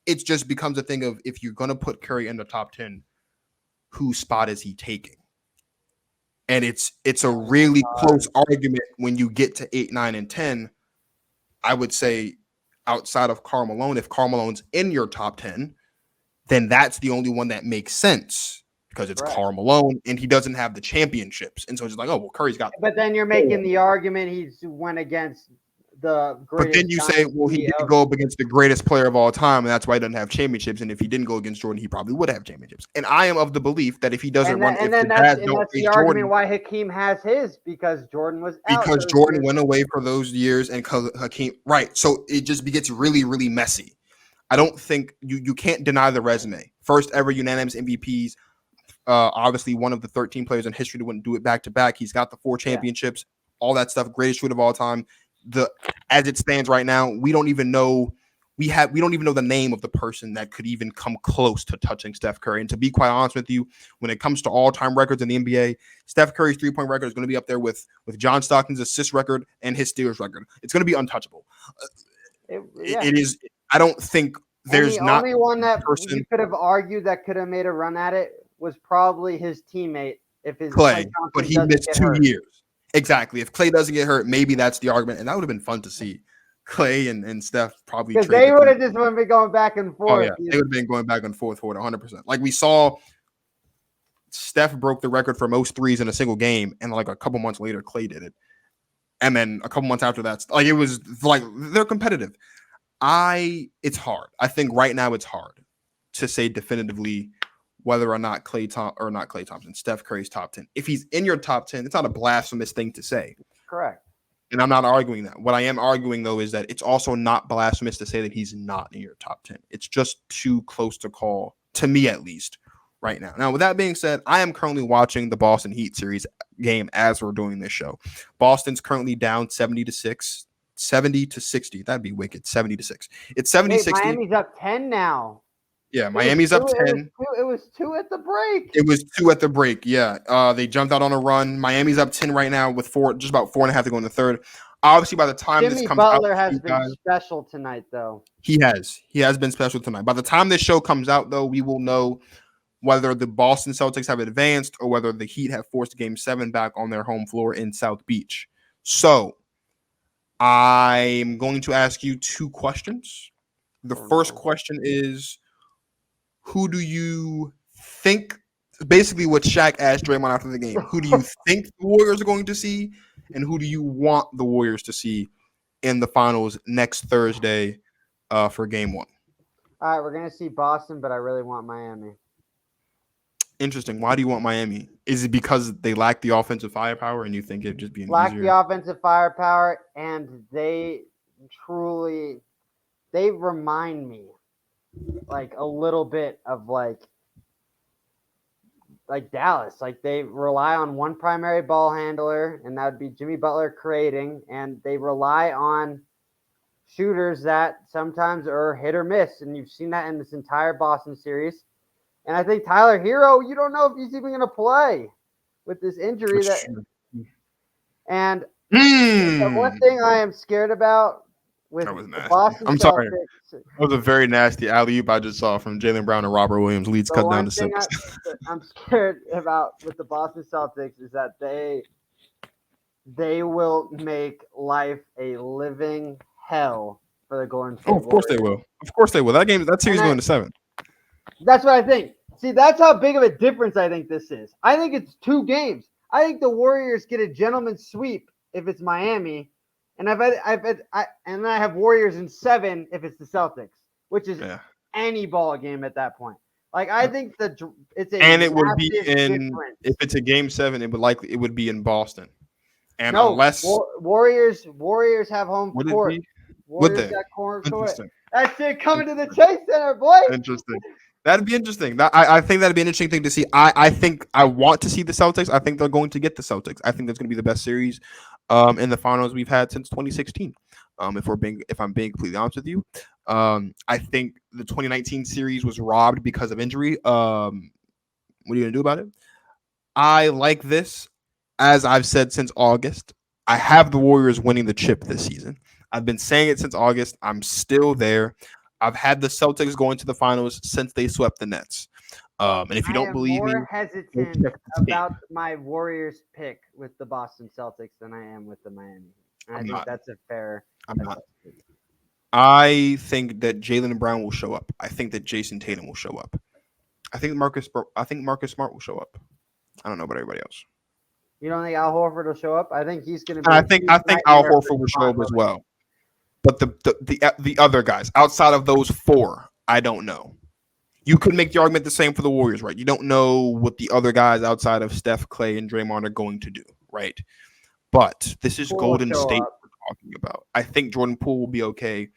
It just becomes a thing of, if you're going to put Curry in the top 10, whose spot is he taking? And it's a really close argument when you get to 8, 9, and 10. I would say, outside of Karl Malone, if Karl Malone's in your top 10, then that's the only one that makes sense, because it's Karl Malone and he doesn't have the championships. And so it's like, oh, well, Curry's got. But then you're making the argument he's went against the greatest. But then you say, well, he didn't go up against the greatest player of all time, and that's why he doesn't have championships. And if he didn't go against Jordan, he probably would have championships. And I am of the belief that if he doesn't run, and then that's the argument why Hakeem has his, because Jordan was out. Because Jordan went away for those years, and Hakeem, right? So it just gets really, really messy. I don't think you can't deny the resume. First ever unanimous MVPs. Obviously, one of the 13 players in history that wouldn't do it back to back. He's got the 4 championships, all that stuff. Greatest shooter of all time. As it stands right now, we don't even know. We don't even know the name of the person that could even come close to touching Steph Curry. And to be quite honest with you, when it comes to all-time records in the NBA, Steph Curry's 3-point record is going to be up there with John Stockton's assist record and his steals record. It's going to be untouchable. It is. I don't think there's not only one that you could have argued that could have made a run at it was probably his teammate, if his Clay, but he missed 2 years. Exactly. If Clay doesn't get hurt, maybe that's the argument, and that would have been fun to see. Clay and Steph probably, because they would have just been going back and forth. Oh yeah, they would have been going back and forth for it 100%. Like we saw, Steph broke the record for most threes in a single game, and like a couple months later, Clay did it, and then a couple months after that, like it was like they're competitive. It's hard. I think right now it's hard to say definitively whether or not Steph Curry's top 10. If he's in your top 10, it's not a blasphemous thing to say. Correct. And I'm not arguing that. What I am arguing, though, is that it's also not blasphemous to say that he's not in your top 10. It's just too close to call, to me at least, right now. Now, with that being said, I am currently watching the Boston Heat series game as we're doing this show. Boston's currently down 70-6. 70-60. That'd be wicked. 70-6. It's 70-60. Miami's up 10 now. Yeah, Miami's up 10. It was 2 at the break. It was 2 at the break. Yeah. They jumped out on a run. Miami's up 10 right now with just about 4.5 to go in the third. Obviously, by the time this comes out, Jimmy Butler has been special tonight, though. He has been special tonight. By the time this show comes out, though, we will know whether the Boston Celtics have advanced or whether the Heat have forced Game 7 back on their home floor in South Beach. So I'm going to ask you 2 questions. The first question is, who do you think, basically what Shaq asked Draymond after the game, who do you think the Warriors are going to see, and who do you want the Warriors to see in the finals next Thursday for Game 1? All right, we're going to see Boston, but I really want Miami. Interesting. Why do you want Miami? Is it because they lack the offensive firepower and you think it'd just be an lack easier... the offensive firepower, and they remind me like a little bit of like Dallas. Like they rely on one primary ball handler, and that would be Jimmy Butler creating, and they rely on shooters that sometimes are hit or miss, and you've seen that in this entire Boston series. And I think Tyler Hero, you don't know if he's even going to play with this injury. And the one thing I am scared about with the Boston I'm Celtics, sorry. That was a very nasty alley-oop I just saw from Jaylen Brown and Robert Williams. Leads cut down to 6. I'm scared about with the Boston Celtics is that they will make life a living hell for the Golden State Warriors. Of course they will. Of course they will. That series going to 7. That's what I think. See, that's how big of a difference I think this is. I think it's 2 games. I think the Warriors get a gentleman's sweep if it's Miami, and I have Warriors in 7 if it's the Celtics, which is any ball game at that point. Like I think it's a and it would be in difference. If it's a Game 7, it would be in Boston. And no, unless Warriors have home court. Warriors got court. That's it coming to the Chase Center, boy. Interesting. That'd be interesting. I think that'd be an interesting thing to see. I think I want to see the Celtics. I think they're going to get the Celtics. I think that's going to be the best series in the finals we've had since 2016. If I'm being completely honest with you, I think the 2019 series was robbed because of injury. What are you gonna do about it? I like this, as I've said since August. I have the Warriors winning the chip this season. I've been saying it since August. I'm still there. I've had the Celtics going to the finals since they swept the Nets. And if you I don't am believe me, more go hesitant check the tape. about my Warriors pick with the Boston Celtics than I am with the Miami Heat. And I I'm think not. that's a fair. I'm not. I think that Jaylen Brown will show up. I think that Jason Tatum will show up. I think Marcus Smart will show up. I don't know about everybody else. You don't think Al Horford will show up? I think he's going to And be a I huge think Al nightmare for Horford will show Devon up as Williams. well. But the other guys outside of those four, I don't know. You could make the argument the same for the Warriors, right? You don't know what the other guys outside of Steph, Clay, and Draymond are going to do, right? But this is Poole will Golden show State up. we're talking about. I think Jordan Poole will be okay.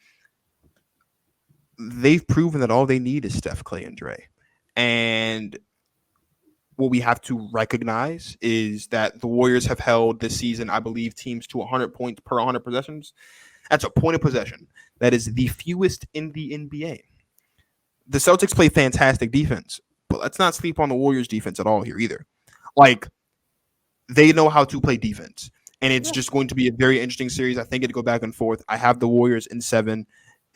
They've proven that all they need is Steph, Clay, and Dre. And what we have to recognize is that the Warriors have held this season, I believe, teams to 100 points per 100 possessions. That's a point of possession. That is the fewest in the NBA. The Celtics play fantastic defense, but let's not sleep on the Warriors defense at all here either. Like, they know how to play defense, and it's just going to be a very interesting series. I think it'll go back and forth. I have the Warriors in 7,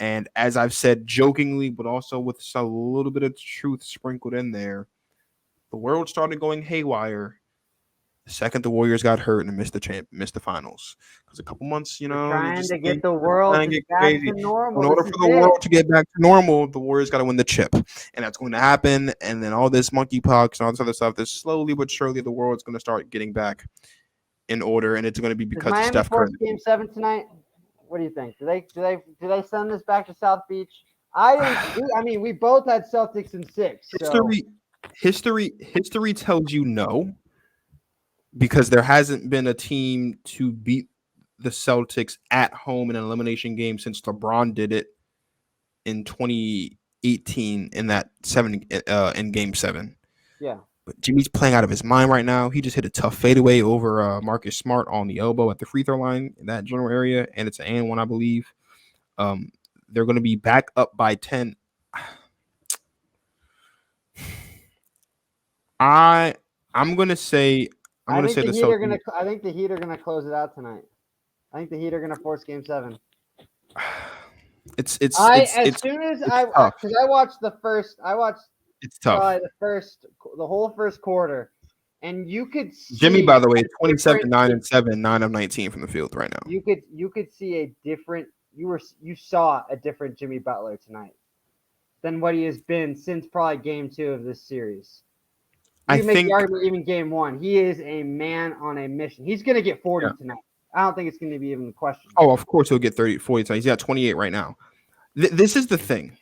and as I've said jokingly, but also with a little bit of truth sprinkled in there, the world started going haywire the second the Warriors got hurt and missed the finals. Because a couple months, We're they trying just to think get the they're world trying to get back crazy. to normal. In order This for is the it. world to get back to normal, the Warriors got to win the chip, and that's going to happen. And then all this monkeypox and all this other stuff, this slowly but surely the world's going to start getting back in order, and it's going to be Does because of Miami Steph Curry. force Game 7 tonight? What do you think? Do they send this back to South Beach? I mean, we both had Celtics in 6. So History tells you no, because there hasn't been a team to beat the Celtics at home in an elimination game since LeBron did it in 2018 in that in Game 7. yeah. But Jimmy's playing out of his mind right now. He just hit a tough fadeaway over Marcus Smart on the elbow at the free throw line in that general area, and it's an and one, I believe. They're going to be back up by 10. I'm going to say I think the the Heat are Celtics. gonna. I think the Heat are gonna close it out tonight. I think the Heat are gonna force Game 7. It's Soon as tough. because I watched the first. I watched It's tough. probably the whole first quarter, and you could see Jimmy, by the way, a 27, different- 9 and 7, 9 of 19 from the field right now. You could see a different. You saw a different Jimmy Butler tonight than what he has been since probably Game 2 of this series. You can make the argument even Game 1. He is a man on a mission. He's going to get 40 tonight. I don't think it's going to be even a question. Oh, of course he'll get 30, 40 tonight. He's got 28 right now. This is the thing.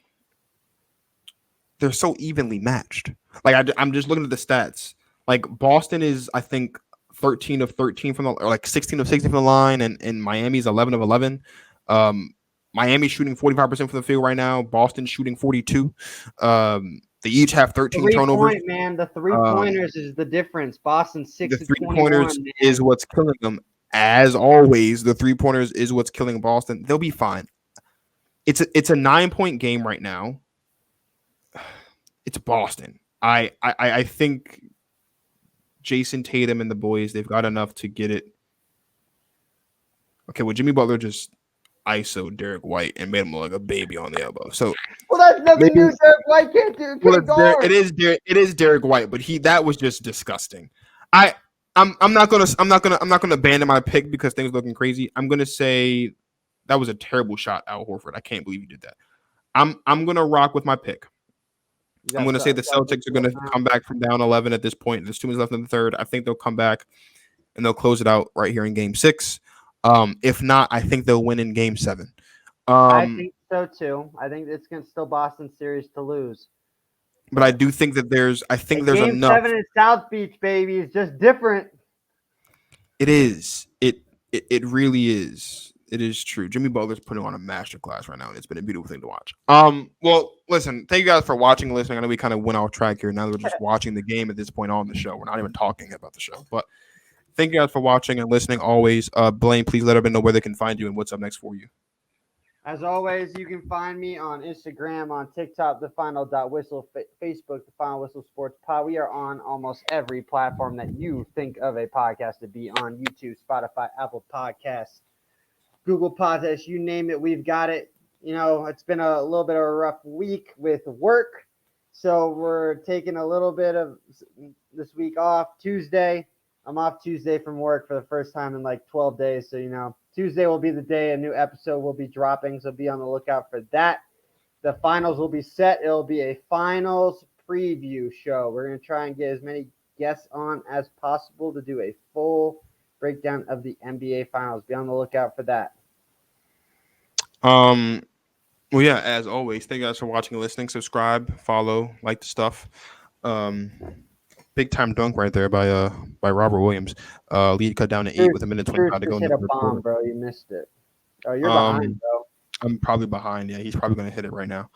They're so evenly matched. Like, I'm just looking at the stats. Like, Boston is, I think, 13 of 13 from the, or like 16 of 16 from the line, and Miami's 11 of 11. Miami's shooting 45% from the field right now. Boston's shooting 42. They each have 13 turnovers. Man, the 3-pointers is the difference. Boston's 6 the of 21. 3-pointers is what's killing them. As always, the 3-pointers is what's killing Boston. They'll be fine. It's a 9-point game right now. It's Boston. I think Jason Tatum and the boys, they've got enough to get it. Okay, well, Jimmy Butler just ISO Derek White and made him look like a baby on the elbow. So, well, that's nothing new. Derek White can't do. It is Derek White, but that was just disgusting. I'm not gonna abandon my pick because things are looking crazy. I'm gonna say that was a terrible shot, Al Horford. I can't believe you did that. I'm gonna rock with my pick. I'm gonna say the Celtics are gonna come back from down 11 at this point. There's 2 minutes left in the third. I think they'll come back and they'll close it out right here in Game 6. If not, I think they'll win in Game 7. I think so too. I think it's going to still Boston series to lose. But I do think that there's Game enough. 7 in South Beach, baby, is just different. It is. It really is. It is true. Jimmy Butler's putting on a masterclass right now, and it's been a beautiful thing to watch. Well, listen, thank you guys for watching and listening. I know we kind of went off track here. Now that we're just watching the game at this point on the show. We're not even talking about the show. But thank you guys for watching and listening always. Blaine, please let everyone know where they can find you and what's up next for you. As always, you can find me on Instagram, on TikTok, the final.whistle, Facebook, the Final Whistle Sports Pod. We are on almost every platform that you think of a podcast to be on: YouTube, Spotify, Apple Podcasts, Google Podcasts, you name it, we've got it. You know, it's been a little bit of a rough week with work, so we're taking a little bit of this week off. Tuesday, I'm off Tuesday from work for the first time in like 12 days, so, you know, Tuesday will be the day a new episode will be dropping, so be on the lookout for that. The finals will be set. It'll be a finals preview show. We're going to try and get as many guests on as possible to do a full breakdown of the NBA finals. Be on the lookout for that. Well, yeah, as always, thank you guys for watching and listening. Subscribe, follow, like the stuff. Big time dunk right there by Robert Williams. Lead cut down to 8 with a minute 25 to go. Hit a bomb, bro. You missed it. Oh, you're behind, bro. I'm probably behind. Yeah, he's probably going to hit it right now.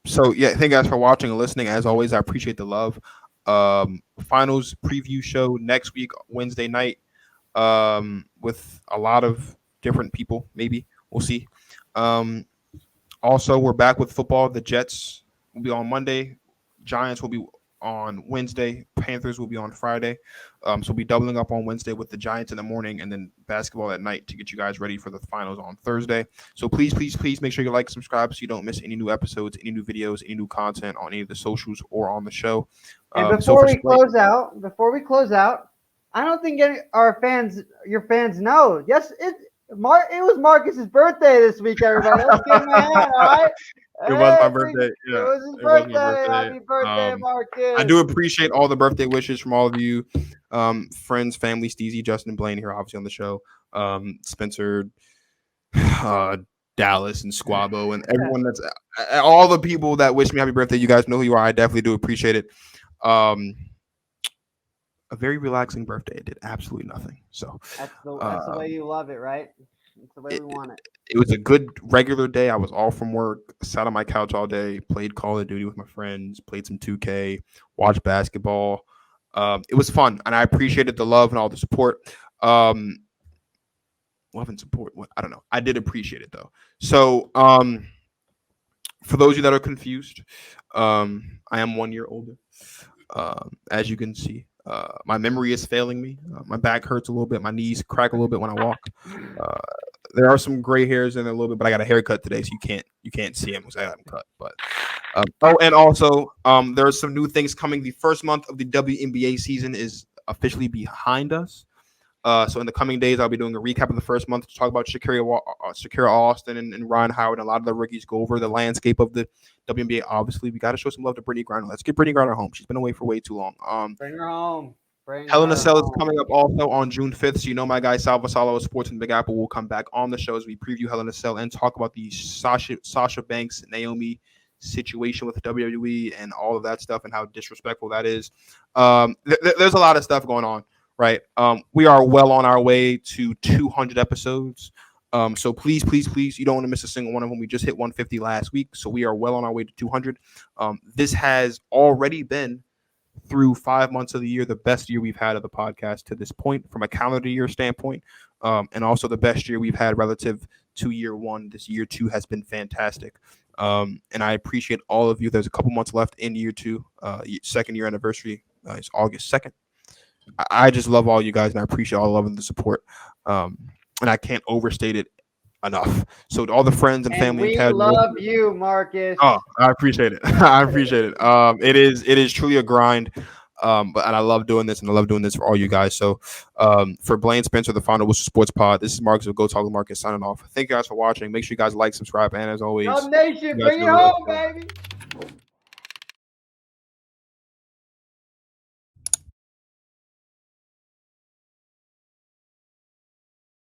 So yeah, thank you guys for watching and listening. As always, I appreciate the love. Finals preview show next week, Wednesday night, with a lot of different people. Maybe we'll see. Also, we're back with football. The Jets will be on Monday. Giants will be on Wednesday. Panthers will be on Friday. So we'll be doubling up on Wednesday with the Giants in the morning and then basketball at night to get you guys ready for the finals on Thursday. So please make sure you like, subscribe so you don't miss any new episodes, any new videos, any new content on any of the socials or on the show. And before we close out, I don't think your fans know. Yes, it was Marcus's birthday this week, everybody. Let's give him a hand, all right? It was my birthday. Yeah, it was his birthday. Happy birthday, Marcus. I do appreciate all the birthday wishes from all of you, friends, family, Steezy, Justin, and Blaine here, obviously on the show. Spencer, Dallas, and Squabo, and everyone that's all the people that wish me happy birthday. You guys know who you are. I definitely do appreciate it. A very relaxing birthday. It did absolutely nothing. So that's the way you love it, right? That's the way we want it. It was a good regular day. I was all from work, sat on my couch all day, played Call of Duty with my friends, played some 2K, watched basketball. It was fun, and I appreciated the love and all the support. Love and support. I don't know. I did appreciate it though. So, for those of you that are confused, I am 1 year older. As you can see, my memory is failing me. My back hurts a little bit. My knees crack a little bit when I walk. There are some gray hairs in there a little bit, but I got a haircut today, so you can't see them because I got them cut. But and also there are some new things coming. The first month of the WNBA season is officially behind us. So in the coming days, I'll be doing a recap of the first month to talk about Shakira Austin and Ryan Howard and a lot of the rookies. Go over the landscape of the WNBA. Obviously, we got to show some love to Brittany Griner. Let's get Brittany Griner home. She's been away for way too long. Bring her home. Hell in a Cell is coming up also on June 5th. So you know my guy Salva Salo of Sports in Big Apple will come back on the show as we preview Hell in a Cell and talk about the Sasha Banks Naomi situation with WWE and all of that stuff and how disrespectful that is. There's a lot of stuff going on, right? We are well on our way to 200 episodes. So please, you don't want to miss a single one of them. We just hit 150 last week, so we are well on our way to 200. This has already been, through 5 months of the year, the best year we've had of the podcast to this point from a calendar year standpoint, and also the best year we've had relative to year one. This year two has been fantastic, and I appreciate all of you. There's a couple months left in year two. Second year anniversary is August 2nd. I just love all you guys, and I appreciate all the love and the support, and I can't overstate it enough. So to all the friends and family, we love you, Marcus. Oh, I appreciate it. I appreciate it. It is truly a grind. And I love doing this, and I love doing this for all you guys. So, for Blaine Spencer, the founder of Whistle Sports Pod, this is Marcus of Go Talk with Marcus signing off. Thank you guys for watching. Make sure you guys like, subscribe, and as always, Nation, bring it home, baby.